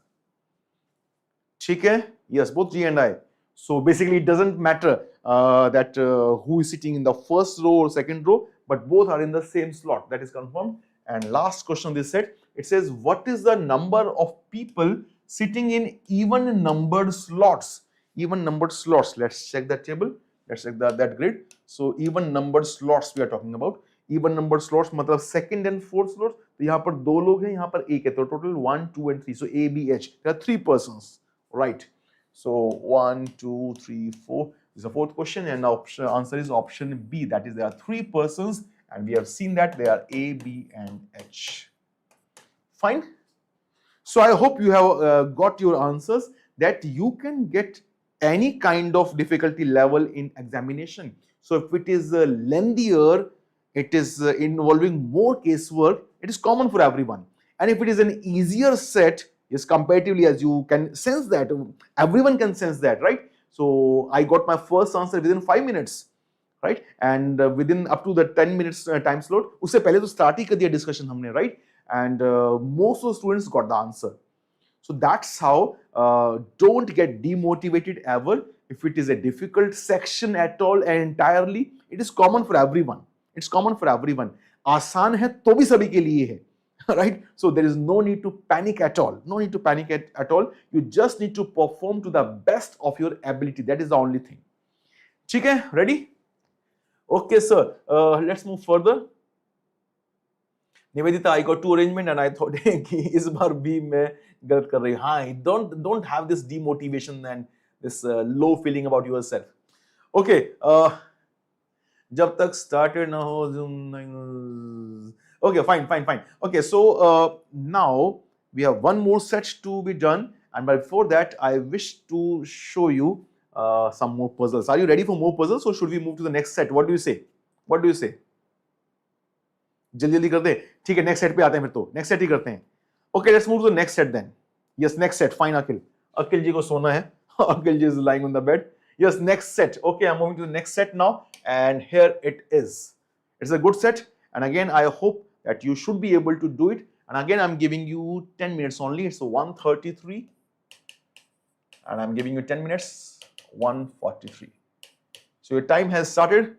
ठीक है? Yes, both D and I. So basically it doesn't matter that who is sitting in the first row or second row, but both are in the same slot. That is confirmed. And last question this set, it says, what is the number of people sitting in even numbered slots? Even numbered slots. Let's check that table. Let's check that grid. So even numbered slots we are talking about. Even numbered slots मतलब second and fourth slots. तो यहाँ पर 2 लोग हैं, यहाँ पर 1 है. तो total 1, 2 and 3. So A, B, H. There are 3 persons. Right. So 1, 2, 3, 4 is the fourth question, and the answer is option B. That is, there are 3 persons, and we have seen that they are A, B, and H. Fine. So I hope you have got your answers, that you can get any kind of difficulty level in examination. So if it is lengthier, it is involving more casework, it is common for everyone. And if it is an easier set, yes, comparatively, as you can sense that, everyone can sense that, right? So I got my first answer within 5 minutes, right? And within up to the 10 minutes time slot, उससे पहले तो start ही कर दिया discussion हमने, right? And most of the students got the answer. So that's how don't get demotivated ever. If it is a difficult section at all and entirely, it is common for everyone. It's common for everyone. आसान है तो भी सभी के लिए है. Right? So there is no need to panic at all. No need to panic at all. You just need to perform to the best of your ability. That is the only thing. ठीक है? Ready? Okay, sir. Let's move further. Nivedita, I got 2 arrangement and I thought कि इस बार भी मैं गलत कर रही हूँ. हाँ, don't have this demotivation and this low feeling about yourself. Okay. जब तक started ना हो Zoom. Okay, fine. Okay, so now we have one more set to be done, and before that, I wish to show you some more puzzles. Are you ready for more puzzles, or should we move to the next set? What do you say? What do you say? जल्दी कर दे. ठीक है, next set पे आते हैं फिर तो. Next set ही करते हैं. Okay, let's move to the next set then. Yes, next set. Fine, Akhil. Akhil ji को सोना है. Akhil ji is lying on the bed. Yes, next set. Okay, I'm moving to the next set now, and here it is. It's a good set, and again, I hope that you should be able to do it. And again, I'm giving you 10 minutes only. It's 1:33, and I'm giving you 10 minutes, 1:43. So your time has started.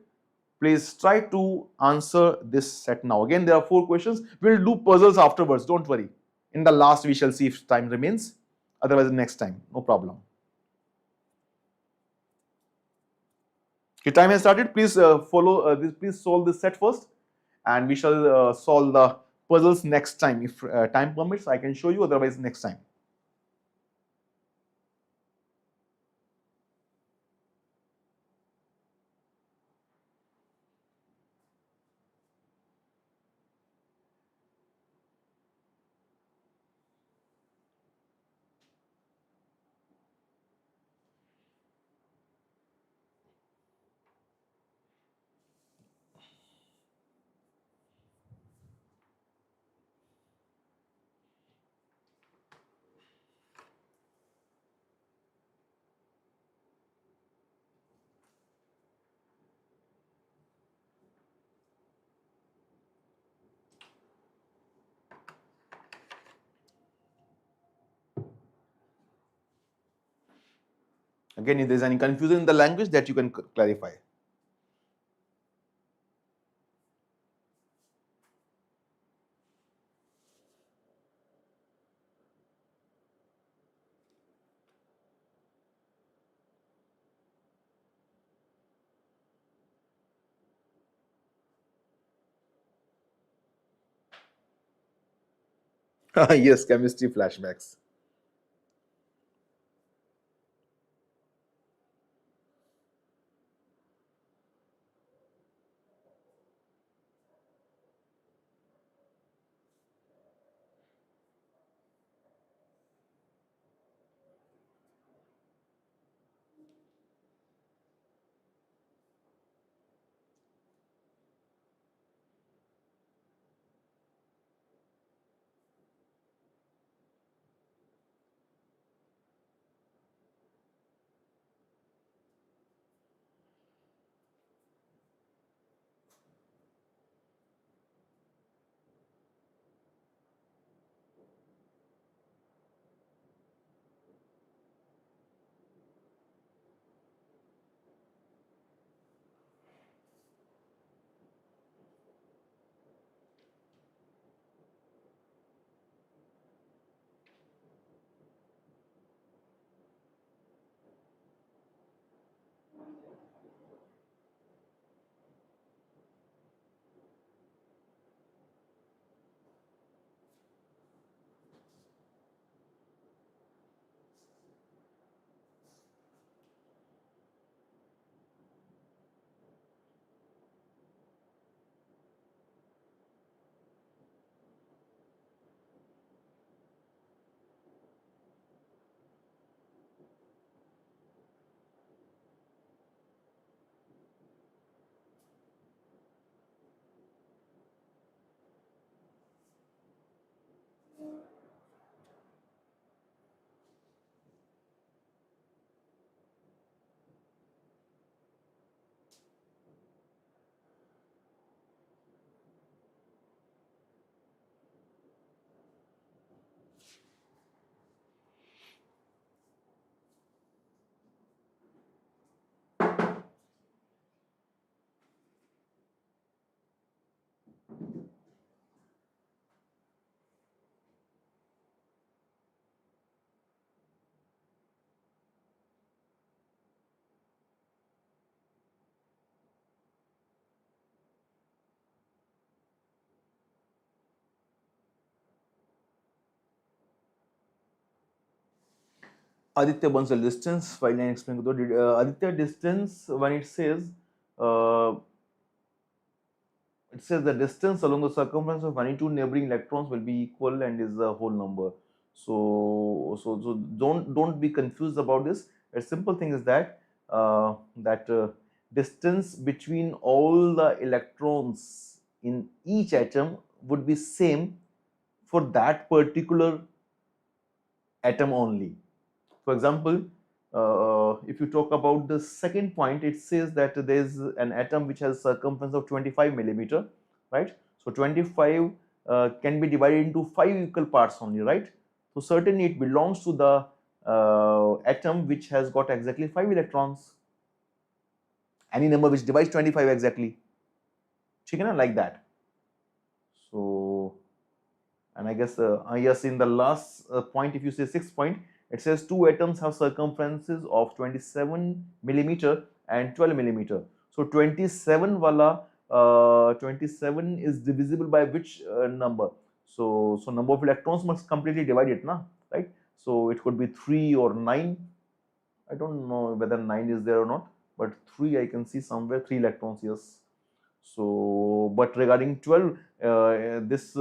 Please try to answer this set now. Again, there are 4 questions. We'll do puzzles afterwards. Don't worry. In the last, we shall see if time remains. Otherwise, next time. No problem. Your time has started. Please follow this. Please solve this set first, and we shall solve the puzzles next time. If time permits, I can show you. Otherwise, next time. Again, if there is any confusion in the language, that you can clarify. Yes, chemistry flashbacks. Aditya Bansal, distance, while I explain Aditya, distance, when uh, it says the distance along the circumference of any two neighboring electrons will be equal and is a whole number. So don't be confused about this. A simple thing is that distance between all the electrons in each atom would be same for that particular atom only. For example, if you talk about the second point, it says that there is an atom which has circumference of 25 millimeter, right? So 25 can be divided into 5 equal parts only, right? So certainly it belongs to the atom which has got exactly 5 electrons. Any number which divides 25 exactly. ठीक है ना, like that. So, and I guess yes, in the last point, if you say 6th point, it says two atoms have circumferences of 27 millimeter and 12 millimeter. So 27 wala 27 is divisible by which number? So number of electrons must completely divide it, na, right? So it could be 3 or 9. I don't know whether 9 is there or not, but 3 I can see somewhere, 3 electrons, yes. So, but regarding 12, this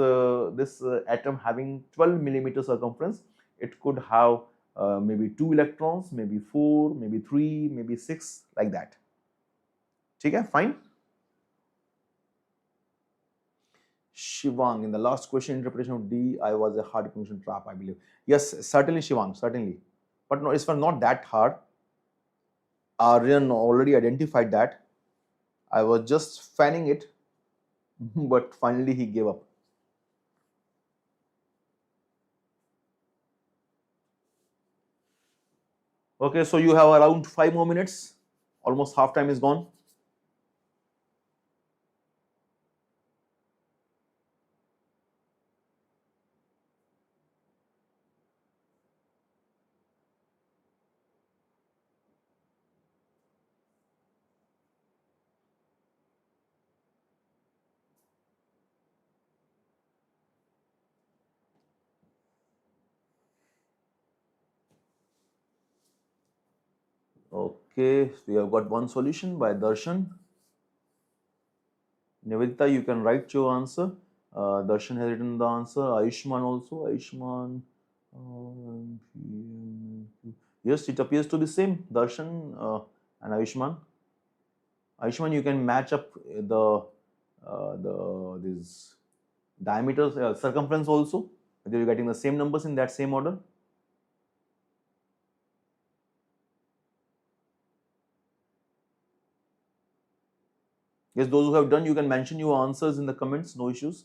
atom having 12 millimeter circumference, it could have maybe 2 electrons, maybe 4, maybe 3, maybe 6, like that. Okay, fine. Shivang, in the last question, interpretation of D, I was a hard function trap, I believe. Yes, certainly, Shivang, certainly. But no, it's not that hard. Aryan already identified that. I was just fanning it, but finally he gave up. Okay, so you have around 5 more minutes. Almost half time is gone. Okay, so we have got one solution by Darshan. Nivedita, you can write your answer. Darshan has written the answer. Ayushman also. Ayushman. Yes, it appears to be same. Darshan and Ayushman. Ayushman, you can match up these diameters, circumference also. Whether you're getting the same numbers in that same order. Yes, those who have done, you can mention your answers in the comments, no issues.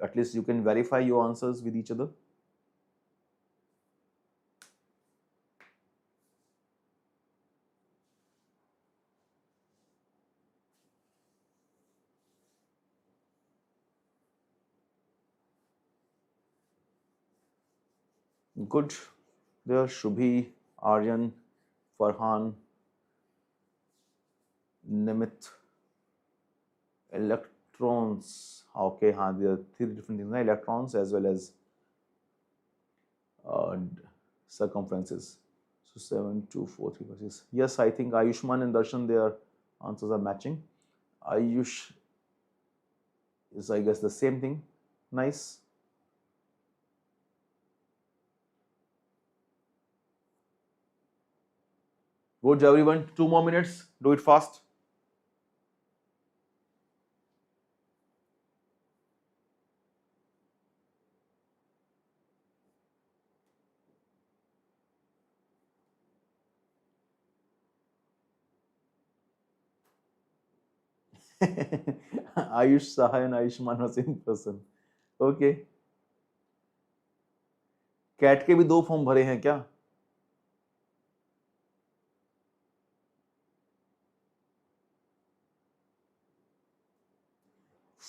At least you can verify your answers with each other. Good. There, Shubhi, Aryan, Farhan, Nimit, electrons. Okay, there are 3 different things, electrons as well as circumferences. So 7, 2, 4, 3, 5, 6. Yes, I think Ayushman and Darshan, their answers are matching. Ayush is, I guess, the same thing. Nice. Good, everyone. 2 more minutes. Do it fast. Ayush Saha and Ayushman are same person. Okay. CAT के भी 2 form भरे हैं क्या?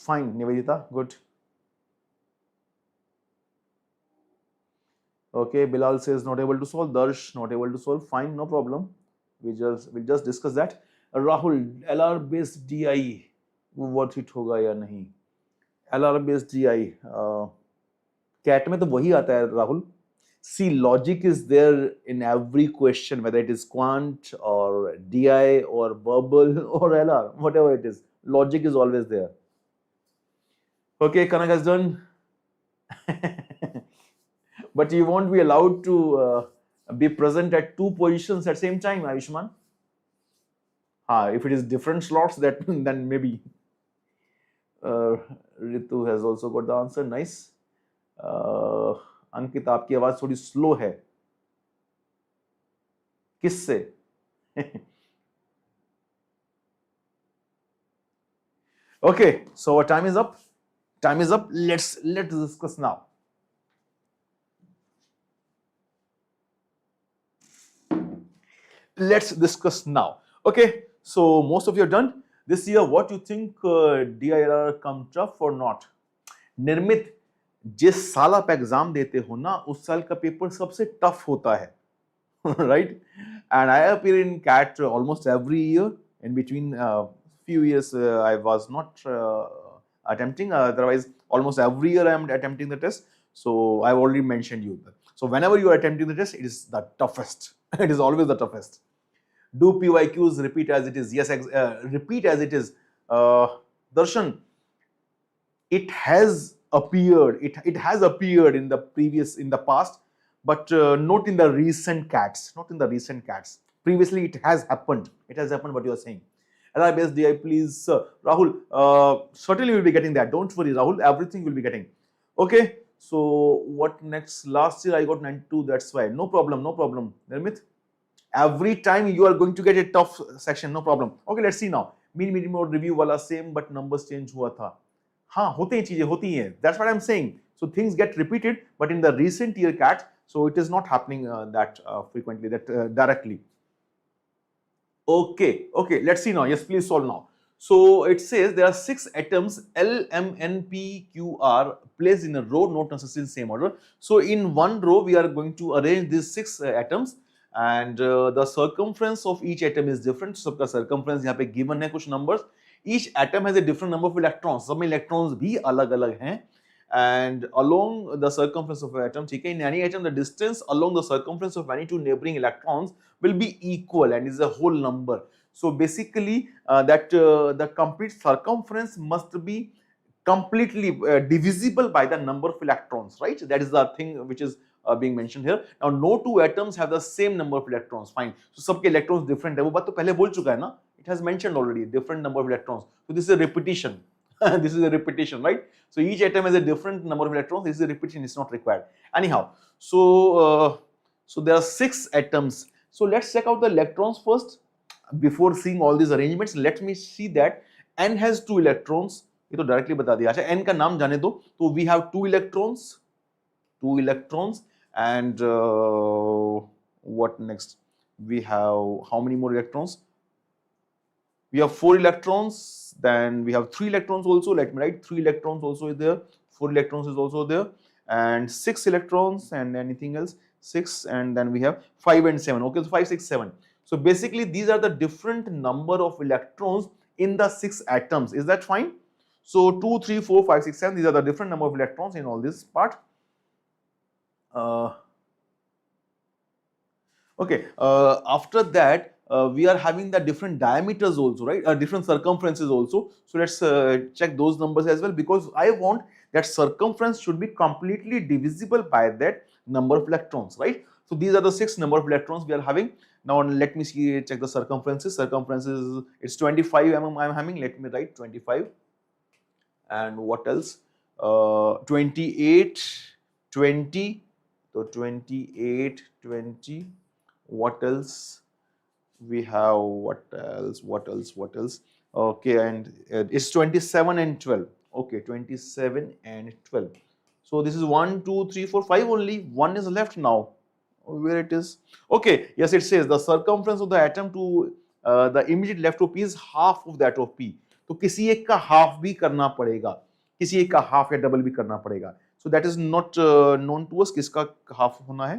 Fine, Nivedita, good. Okay, Bilal says not able to solve. Darsh not able to solve. Fine, no problem. We'll just discuss that. Rahul, LR based DI worth it होगा या नहीं? LR based DI CAT में तो वही आता है Rahul. See, logic is there in every question, whether it is quant or DI or verbal or LR, whatever it is. Logic is always there. Okay, Kanak has done. But you won't be allowed to be present at 2 positions at the same time, Ayushman. If it is different slots, then maybe. Ritu has also got the answer. Nice. अंकित, आपकी आवाज थोड़ी slow है. किससे? Okay, so our time is up. Time is up. Let's discuss now. Let's discuss now. Okay, so most of you are done. This year, what you think DIR come tough or not? निर्मित, जिस साल आप exam देते हो ना उस साल का पेपर सबसे टफ होता है, right? And I appear in CAT almost every year. In between few years I was not attempting, otherwise almost every year I am attempting the test. So I've already mentioned you that. So whenever you are attempting the test, it is the toughest. It is always the toughest. Do PYQs repeat as it is? Yes, repeat as it is. Darshan, it has appeared. It has appeared in the past, but not in the recent CATs. Not in the recent CATs. Previously, it has happened. It has happened. What you are saying. LRBS DI, please, Rahul. Certainly, you will be getting that. Don't worry, Rahul. Everything will be getting. Okay. So what next? Last year I got 92. That's why. No problem. No problem. Nirmit. Every time you are going to get a tough section. No problem. Okay. Let's see now. Mean, median, mode review wala same, but numbers change हुआ था. हाँ होते हैं चीजें होती हैं. That's what I'm saying. So things get repeated, but in the recent year CAT, so it is not happening that frequently, that directly. Okay, okay. Let's see now. Yes, please solve now. So it says there are 6 atoms L, M, N, P, Q, R placed in a row, not necessarily in same order. So in one row, we are going to arrange these 6 atoms, and the circumference of each atom is different. So सबका circumference यहाँ पे given है कुछ numbers. Each atom has a different number of electrons. सब में electrons भी अलग-अलग हैं. And along the circumference of an atom, ठीक है, in any atom, the distance along the circumference of any two neighboring electrons will be equal and is a whole number. So basically, the complete circumference must be completely divisible by the number of electrons, right? That is the thing which is being mentioned here. Now, no two atoms have the same number of electrons. Fine. So सबके electrons different है. वो बात तो पहले बोल चुका है ना? It has mentioned already different number of electrons. So this is a repetition. This is a repetition, right? So each atom has a different number of electrons. This is a repetition. It's not required. Anyhow, so there are 6 atoms. So let's check out the electrons first. Before seeing all these arrangements, let me see that N has 2 electrons. ये तो directly बता दिया. अच्छा, N का नाम जाने दो. तो we have 2 electrons, and what next? We have how many more electrons? We have 4 electrons. Then we have 3 electrons also. Let me write 3 electrons also is there. 4 electrons is also there, and 6 electrons and anything else. 6, and then we have 5 and 7. Okay, so 5, 6, 7. So basically, these are the different number of electrons in the 6 atoms. Is that fine? So 2, 3, 4, 5, 6, 7. These are the different number of electrons in all this part. Okay. After that, we are having the different diameters also, right? Different circumferences also. So let's check those numbers as well, because I want that circumference should be completely divisible by that number of electrons, right? So these are the 6 number of electrons we are having. Now let me see, check the circumferences. Circumferences, it's 25 mm I am having. Let me write 25. And what else? 28, 20. So 28, 20. What else? We have what else? Okay, and it's 27 and 12. Okay, 27 and 12. So this is 1, 2, 3, 4, 5 only. 1 is left now. Where it is? Okay, yes, it says the circumference of the atom to the immediate left of P is half of that of P. तो किसी एक का half भी करना पड़ेगा, किसी एक का half या double भी करना पड़ेगा. So that is not known to us किसका half होना है.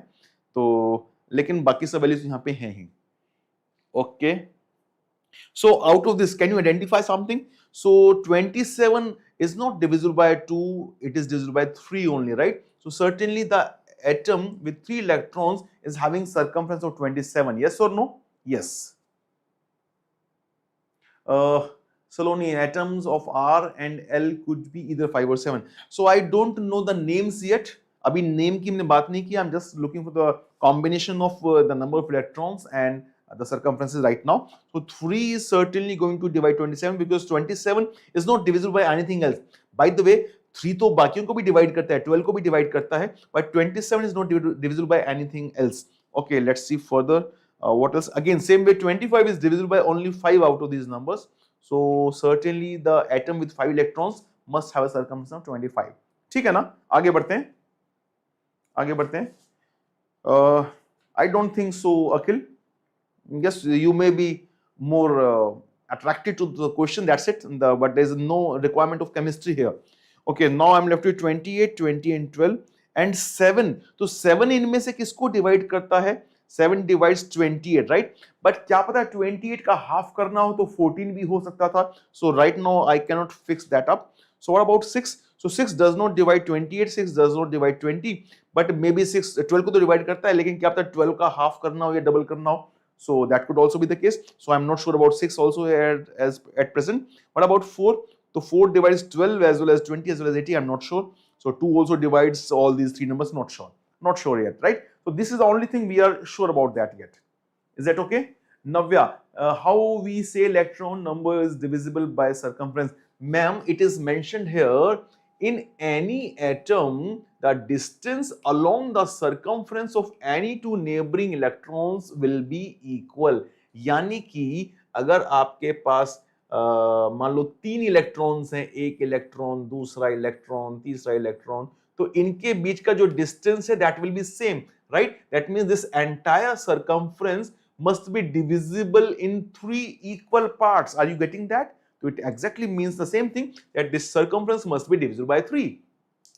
तो लेकिन बाकी सब values यहाँ पे हैं ही. Okay. So out of this, can you identify something? So 27 is not divisible by 2, it is divisible by 3 only, right? So certainly the atom with 3 electrons is having circumference of 27. Yes or no? Yes. Saloni, atoms of R and L could be either 5 or 7. So I don't know the names yet. अभी name की हमने बात नहीं की. I'm just looking for the combination of the number of electrons and the circumferences right now. So 3 is certainly going to divide 27 because 27 is not divisible by anything else. By the way, 3 तो बाकियों को भी divide करता है, 12 को भी divide करता है, but 27 is not divisible by anything else. Okay, let's see further. What else? Again, same way, 25 is divisible by only 5 out of these numbers. So certainly the atom with 5 electrons must have a circumference of 25. ठीक है ना? आगे बढ़ते हैं. आगे बढ़ते हैं. I don't think so, Akhil. Yes, you may be more attracted to the question, that's it. But there is no requirement of chemistry here. Okay, now I'm left with 28, 20 and 12 and 7. तो 7 इनमें से किसको divide करता है? 7 divides 28, right? But क्या पता 28 का half करना हो तो 14 भी हो सकता था. So right now I cannot fix that up. So what about 6? So 6 does not divide 28, 6 does not divide 20, but maybe 6 12 को तो डिवाइड करता है, लेकिन क्या पता 12 का हाफ करना हो या डबल करना हो. So that could also be the case. So I'm not sure about 6 also at present. What about 4? So 4 divides 12 as well as 20 as well as 80. I'm not sure. So 2 also divides all these three numbers. Not sure. Not sure yet, right? So this is the only thing we are sure about that yet. Is that okay? Navya, how we say electron number is divisible by circumference? Ma'am, it is mentioned here, in any atom, the distance along the circumference of any two neighboring electrons will be equal. यानी कि अगर आपके पास मान लो 3 electrons हैं, एक electron, दूसरा electron, तीसरा electron, तो इनके बीच का जो डिस्टेंस है that will be same, right? That means this entire circumference must be divisible in 3 equal parts. Are you getting that? So it exactly means the same thing, that this circumference must be divisible by 3.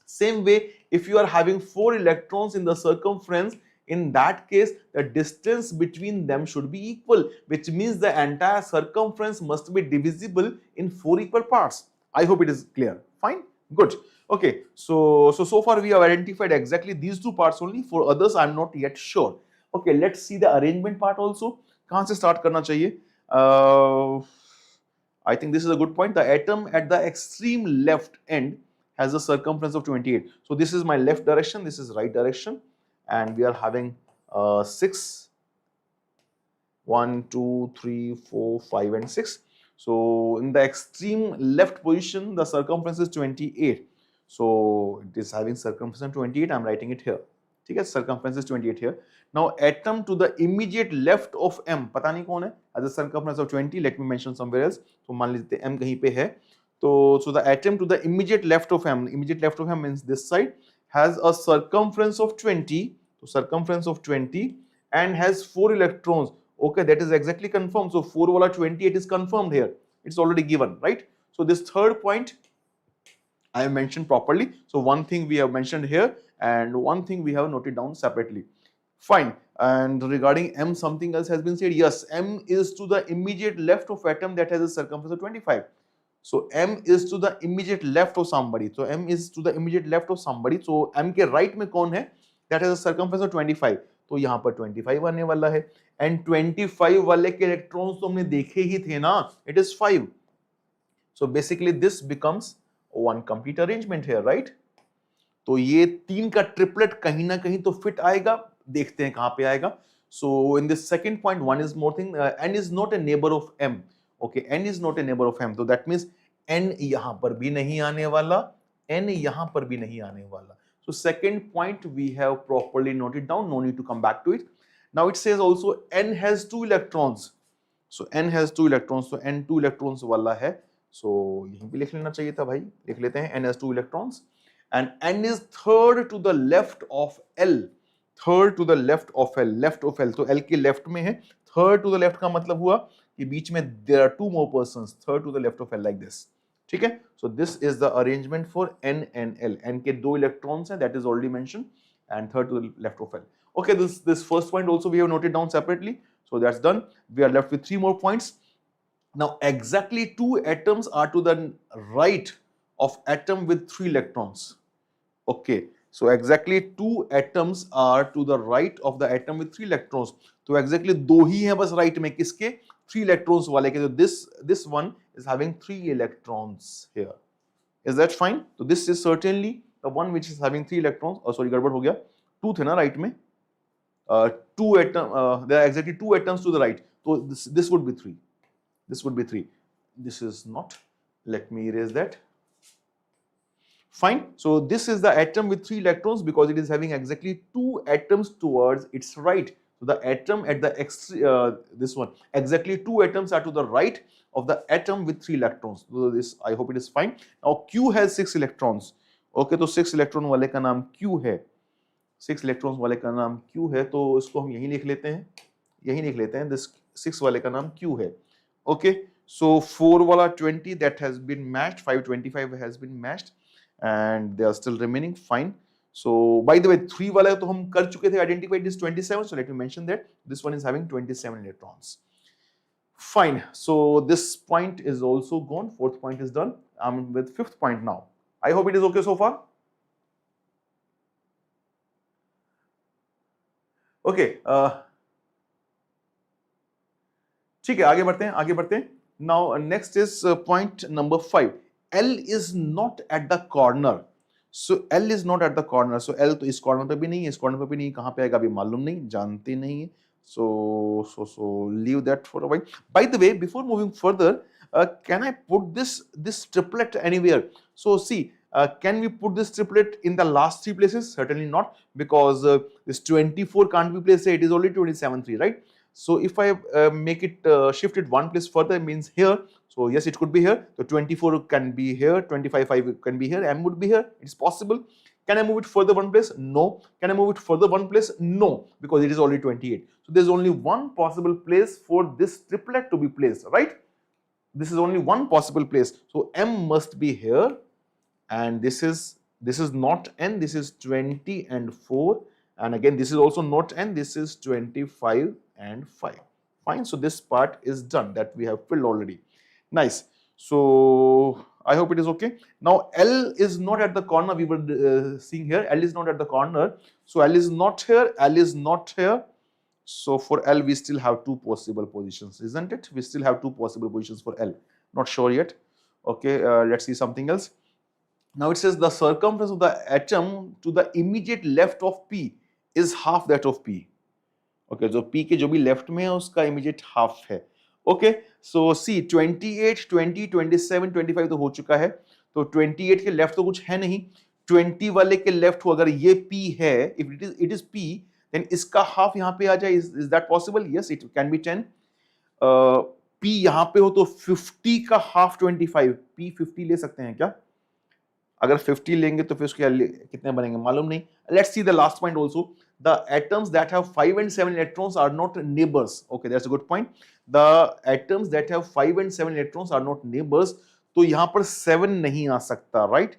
Same way, if you are having 4 electrons in the circumference, in that case the distance between them should be equal, which means the entire circumference must be divisible in 4 equal parts. I hope it is clear. Fine, good. Okay, so far we have identified exactly these two parts only. For others I am not yet sure. Okay, let's see the arrangement part also. कहाँ से start करना चाहिए? I think this is a good point. The atom at the extreme left end has a circumference of 28. So this is my left direction, this is right direction, and we are having 6, 1, 2, 3, 4, 5 and 6. So in the extreme left position, the circumference is 28. So it is having circumference 28. I am writing it here. ठीक है, circumference is 28 here. Now atom to the immediate left of M, पता नहीं कौन है, has a circumference of 20. Let me mention somewhere else. तो मान लेते हैं M कहीं पे है. So the atom to the immediate left of M means this side, has a circumference of 20. So circumference of 20 and has 4 electrons. Okay, that is exactly confirmed. So 4 wala 28 is confirmed here. It's already given, right? So this third point I have mentioned properly. So one thing we have mentioned here and one thing we have noted down separately. Fine. And regarding M, something else has been said. Yes, M is to the immediate left of atom that has a circumference of 25. So M is to the immediate left of somebody. So M is to the immediate left of somebody. So M के right में कौन है? That has a circumference of 25. तो यहाँ पर 25 आने वाला है. And 25 वाले के electrons तो हमने देखे ही थे ना. It is 5. So basically this becomes one complete arrangement here, right? तो ये 3 का triplet कहीं ना कहीं तो fit आएगा. देखते हैं कहाँ पे आएगा. So in this second point, one is more thing. N is not a neighbor of M. Okay, N is not a neighbor of M. So that means N यहाँ पर भी नहीं आने वाला, N यहाँ पर भी नहीं आने वाला. So second point we have properly noted down. No need to come back to it. Now it says also N has 2 electrons. So N has 2 electrons. So N 2 electrons वाला है. So यहीं पे लिख लेना चाहिए था भाई. लिख लेते हैं N has 2 electrons. And N is third to the left of L. Third to the left of L. Left of L. तो L के left में है. Third to the left का मतलब हुआ कि बीच में there are 2 more persons. Third to the left of L like this. ठीक है? So this is the arrangement for N and L. N के 2 electrons हैं, that is already mentioned, and third to the left of L. Okay, this first point also we have noted down separately. So that's done. We are left with 3 more points. Now exactly 2 atoms are to the right of atom with 3 electrons. Okay, so exactly 2 atoms are to the right of the atom with 3 electrons. तो exactly 2 ही हैं बस right में, किसके? 3 electrons वाले के. So this one is having 3 electrons here. Is that fine? So this is certainly the one which is having 3 electrons. Oh sorry, गड़बड़ हो गया. 2 थे ना right में? 2 atom. There are exactly 2 atoms to the right. So this would be 3. This would be 3. This is not. Let me erase that. Fine. So this is the atom with 3 electrons because it is having exactly 2 atoms towards its right. So the atom at the this one, exactly 2 atoms are to the right of the atom with 3 electrons. So this, I hope it is fine. Now Q has 6 electrons. Okay, तो 6 electron वाले का नाम Q है. 6 electrons वाले का नाम Q है, तो इसको हम यहीं लिख लेते हैं. यहीं लिख लेते हैं. This 6 वाले का नाम Q है. Okay, So 4 wala 20 that has been matched, 525 has been matched and they are still remaining. Fine. So by the way 3 wala to hum kar chuke the, identified this 27. So let me mention that this one is having 27 electrons. Fine. So this point is also gone. 4th point is done. I'm with 5th point now. I hope it is okay so far. Okay. ठीक है, आगे बढ़ते हैं. Now next is point number 5. L is not at the corner. So L is not at the corner. So L तो इस corner पे भी नहीं है, इस corner पे भी नहीं, कहाँ पे आएगा अभी मालूम नहीं, जानते नहीं है. So leave that for a while. By the way, before moving further, can I put this triplet anywhere? So see, can we put this triplet in the last 3 places? Certainly not, because this 24 can't be placed here. It is only 27, 3, right? So if I make it shift it 1 place further, it means here. So yes, it could be here. So 24 can be here, 25, 5 can be here, M would be here. It's possible. Can I move it further 1 place? No. Can I move it further 1 place? No, because it is already 28. So there's only one possible place for this triplet to be placed, right? This is only one possible place. So M must be here, and this is not N. This is 20 and 4, and again this is also not N. This is 25 and 5. Fine. So this part is done, that we have filled already. Nice. So I hope it is okay. Now L is not at the corner. We were seeing here. L is not at the corner. So L is not here. L is not here. So for L we still have 2 possible positions, isn't it? We still have 2 possible positions for L. Not sure yet. Okay. Let's see something else. Now it says the circumference of the atom to the immediate left of P is half that of P. Okay, so P के जो भी left में है उसका immediate half है. Okay, so see 28, 20, 27, 25 तो हो चुका है. तो 28 के left तो कुछ है नहीं. 20 वाले के left हो अगर ये P है, if it is P, then इसका half यहाँ पे आ जाए. Is that possible? Yes, it can be 10. P यहाँ पे हो तो 50 का half 25. P 50 ले सकते हैं क्या? अगर 50 लेंगे तो फिर उसके कितने बनेंगे मालूम नहीं. Let's see the last point also. The atoms that have 5 and 7 electrons are not neighbors. Okay, that's a good point. The atoms that have 5 and 7 electrons are not neighbors. तो यहाँ पर 7 नहीं आ सकता, right?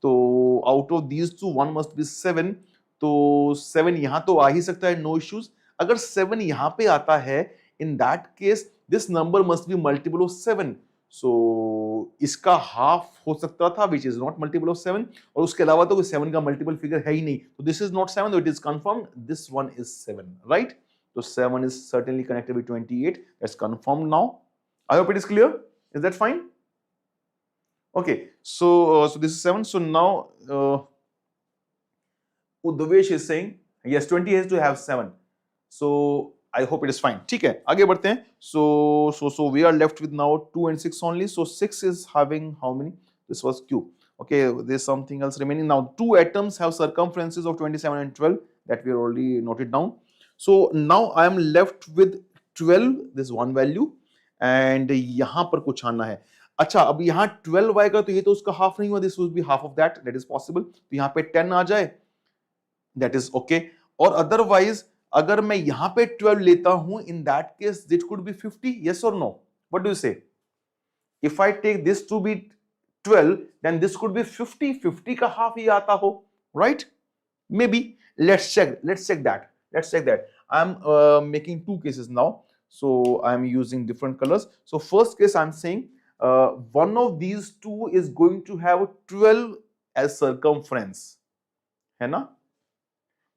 तो out of these two, one must be 7. तो 7 यहाँ तो आ ही सकता है, no issues. अगर 7 यहाँ पे आता है, in that case, this number must be multiple of 7. So इसका हाफ हो सकता था, which is not multiple of 7, और उसके अलावा तो कोई 7 का मल्टीपल फिगर है ही नहीं. तो this is not 7, though it is confirmed. This one is 7, right? So 7 is certainly connected with 28. That's confirmed now. I hope it is clear. Is that fine? Okay. So this is 7. So now Udvesh is saying yes, 20 has to have 7. So I hope it is fine. ठीक है, आगे बढ़ते हैं. So we are left with now 2 and 6 only. So 6 is having how many? This was Q. Okay, there's something else remaining. Now 2 atoms have circumferences of 27 and 12 that we already noted down. So now I am left with 12. This one value, and यहाँ पर कुछ आना है. अच्छा, अब यहाँ 12 आएगा तो ये तो उसका हाफ नहीं हुआ. This would be half of that. That is possible. तो यहाँ पे 10 आ जाए. That is okay. और otherwise अगर मैं यहाँ पे 12 लेता हूं, in that case it could be 50. Yes or no? What do you say? If I take this to be 12, then this could be 50. 50 का half ही आता हो, right? Maybe. Let's check that. I'm making 2 cases now. So I'm using different colors. So first case I'm saying one of these 2 is going to have 12 as circumference, है ना?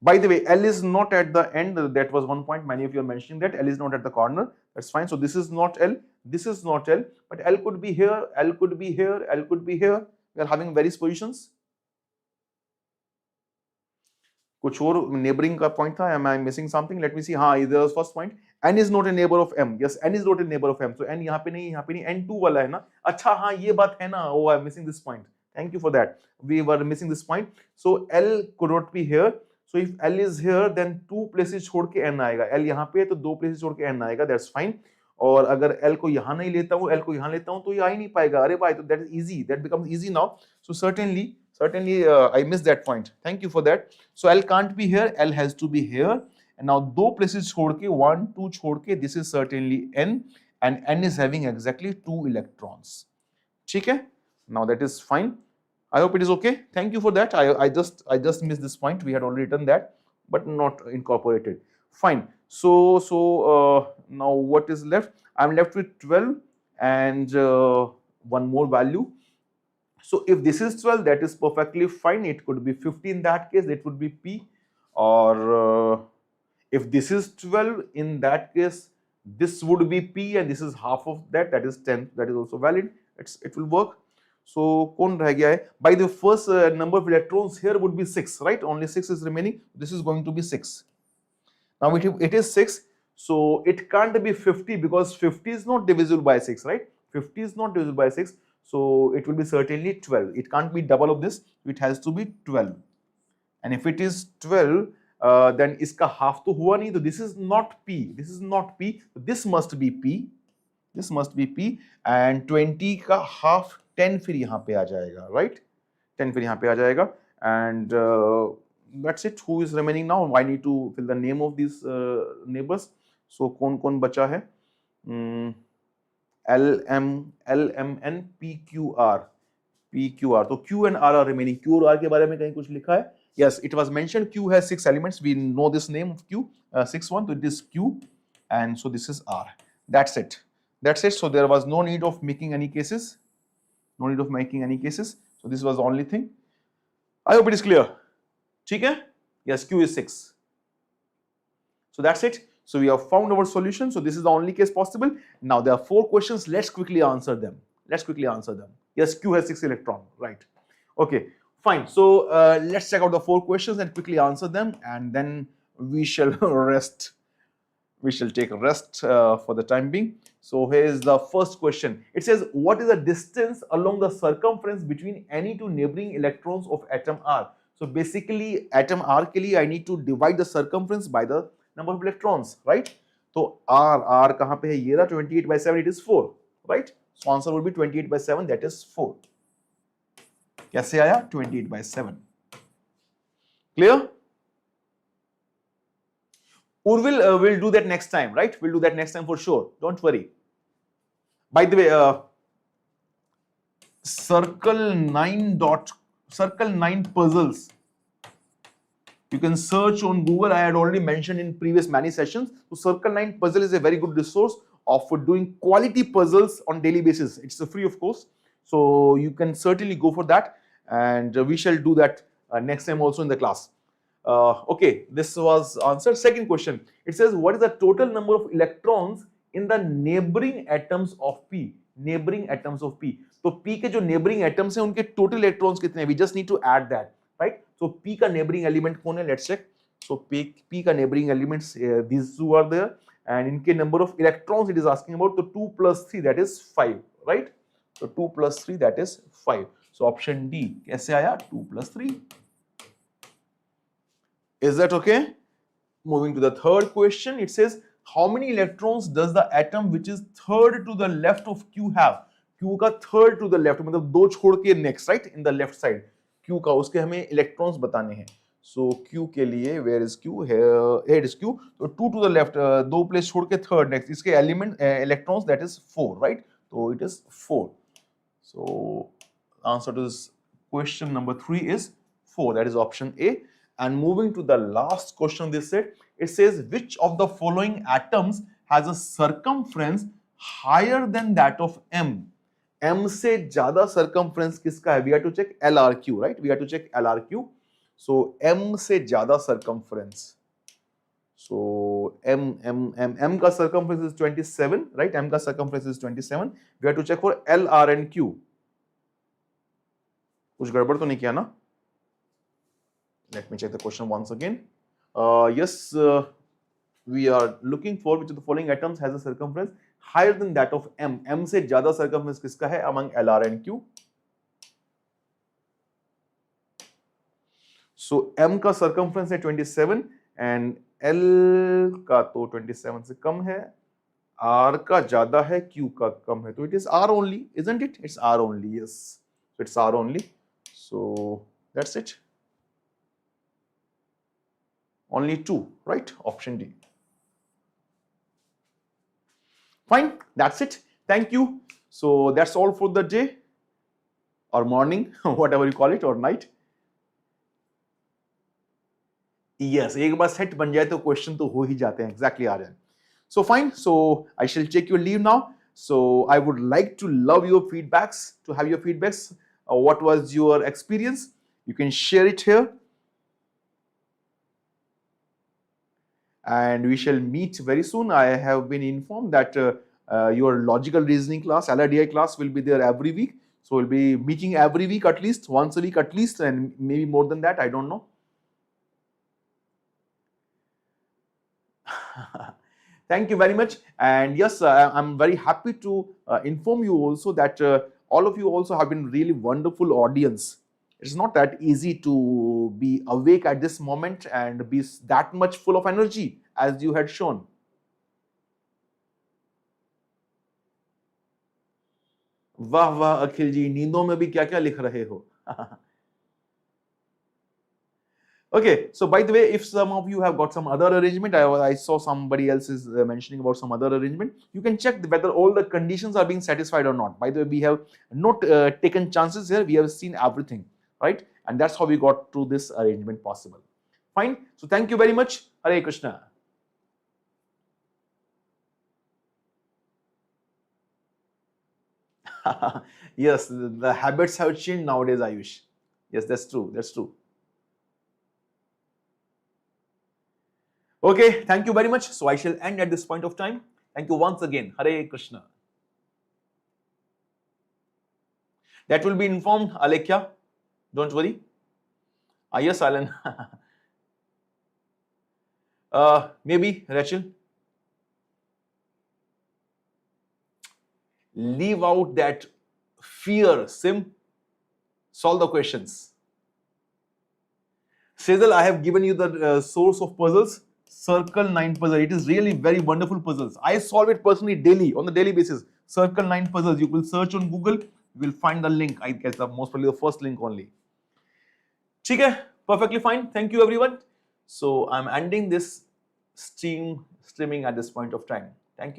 By the way, L is not at the end. That was one point. Many of you are mentioning that L is not at the corner. That's fine. So this is not L. This is not L. But L could be here. L could be here. L could be here. We are having various positions. कुछ और neighboring का point था. Am I missing something? Let me see. हाँ, this was first point. N is not a neighbor of M. Yes, N is not a neighbor of M. So N यहाँ पे नहीं, यहाँ पे नहीं. N2 वाला है ना. अच्छा, हाँ, ये बात है ना. Oh, I'm missing this point. Thank you for that. We were missing this point. So L could not be here. So if L is here, then 2 places छोड़ के N आएगा. L यहाँ पे है तो 2 places छोड़ के N आएगा. That's fine. और अगर L को यहाँ नहीं लेता हूँ, L को यहाँ लेता हूँ तो ये आ ही नहीं पाएगा. अरे भाई, तो that is easy. That becomes easy now. So certainly I missed that point. Thank you for that. So L can't be here. L has to be here. And now 2 places छोड़ के 1, 2 छोड़ के, this is certainly N. and N is having exactly 2 electrons. ठीक है? Now that is fine. I hope it is okay. Thank you for that. I just missed this point. We had already written that, but not incorporated. Fine. So now what is left? I'm left with 12 and one more value. So if this is 12, that is perfectly fine. It could be 50 in that case. It would be P. Or if this is 12, in that case, this would be P, and this is half of that. That is 10. That is also valid. It will work. So कौन रह गया है? By the first number of electrons here would be 6, right? Only 6 is remaining. This is going to be 6. Now it is 6. So it can't be 50 because 50 is not divisible by 6, right? 50 is not divisible by 6. So it will be certainly 12. It can't be double of this. It has to be 12. And if it is 12, then iska half to hua nahi. So this is not P. This is not P. This must be P. This must be P. And 20 ka half 10 फिर यहाँ पे आ जाएगा, right? 10 फिर यहाँ पे आ जाएगा. And that's it. Who is remaining now? I need to fill the name of these neighbors. So कौन बचा है? LMN PQR. तो Q and R are remaining. Q और R के बारे में कहीं कुछ लिखा है? Yes, it was mentioned Q has 6 elements. We know this name of Q, 6 1. So it is Q, and so this is R. That's it. That's it. So there was no need of making any cases. No need of making any cases. So this was the only thing. I hope it is clear. ठीक है? Yes, Q is 6. So that's it. So we have found our solution. So this is the only case possible. Now there are 4 questions. Let's quickly answer them. Yes, Q has 6 electrons. Right. Okay. Fine. So let's check out the 4 questions and quickly answer them, and then we shall rest. We shall take a rest for the time being. So here is the first question. It says, what is the distance along the circumference between any two neighboring electrons of atom R? So basically, atom R के लिए I need to divide the circumference by the number of electrons, right? So R कहाँ पे है? ये रहा 28 by 7. It is 4, right? So answer will be 28 by 7. That is 4. कैसे आया? 28 by 7. Clear? Urvil will do that next time, right? We'll do that next time for sure. Don't worry. By the way, circle 9 puzzles. You can search on Google. I had already mentioned in previous many sessions. So circle 9 puzzle is a very good resource of doing quality puzzles on daily basis. It's free, of course. So you can certainly go for that, and we shall do that next time also in the class. Okay, this was answered. Second question. It says, what is the total number of electrons in the neighboring atoms of P? Neighboring atoms of P. So P के जो neighboring atoms हैं उनके total electrons कितने हैं? We just need to add that, right? So P का neighboring element कौन है? Let's check. So P का neighboring elements, these two are there, and इनके number of electrons it is asking about. So 2 plus 3, that is 5, right? So 2 plus 3, that is 5. So option D. कैसे आया? 2 plus 3. Is that okay? Moving to the third question, it says, how many electrons does the atom which is third to the left of Q have? Q का third to the left, मतलब दो छोड़ के next, right? In the left side. Q का उसके हमें electrons बताने हैं. So Q के लिए, where is Q? Here it is Q. So 2 to the left, दो place छोड़ के third next. इसके element electrons, that is 4, right? So it is 4. So answer to this question number 3 is 4. That is option A. And moving to the last question, this set, it says, which of the following atoms has a circumference higher than that of M? M से ज़्यादा circumference किसका है? We have to check LRQ, right? We have to check LRQ. So M से ज़्यादा circumference. So M का circumference is 27, right? M का circumference is 27. We have to check for L, R and Q. कुछ गड़बड़ तो नहीं किया ना? Let me check the question once again. Yes, we are looking for which of the following atoms has a circumference higher than that of M. M से ज़्यादा circumference किसका है among L, R and Q? So M का circumference है 27 and L का तो 27 से कम है, R का ज़्यादा है, Q का कम है. तो it is R only, isn't it? It's R only, yes. So it's R only. So that's it. Only 2, right? Option D. Fine, that's it. Thank you. So that's all for the day or morning, whatever you call it, or night. Yes, एक बार set बन जाए तो question तो हो ही जाते हैं. Exactly, Aryan. So fine. So I shall take your leave now. So I would like to love your feedbacks, to have your feedbacks. What was your experience? You can share it here. And we shall meet very soon. I have been informed that your logical reasoning class, LRDI class, will be there every week. So we'll be meeting every week at least, once a week at least, and maybe more than that, I don't know. Thank you very much. And yes, I'm very happy to inform you also that all of you also have been really wonderful audience. It's not that easy to be awake at this moment and be that much full of energy as you had shown. वाह वाह अखिल जी, नींदों में भी क्या क्या लिख रहे हो. Okay, so by the way, if some of you have got some other arrangement, I saw somebody else is mentioning about some other arrangement, you can check whether all the conditions are being satisfied or not. By the way, we have not taken chances here, we have seen everything, right? And that's how we got to this arrangement possible. Fine, so thank you very much. Hare Krishna. Yes, the habits have changed nowadays, Ayush. Yes, that's true, that's true. Okay, thank you very much. So I shall end at this point of time. Thank you once again. Hare Krishna. That will be informed, Alekhya. Don't worry. Yes, Alan. Maybe Rachel. Leave out that fear, Sim. Solve the questions. Sejal, I have given you the source of puzzles. Circle 9 puzzle. It is really very wonderful puzzles. I solve it personally daily, on the daily basis. Circle 9 puzzles. You will search on Google. You will find the link. I guess most probably the first link only. Okay, perfectly fine. Thank you, everyone. So I'm ending this streaming at this point of time.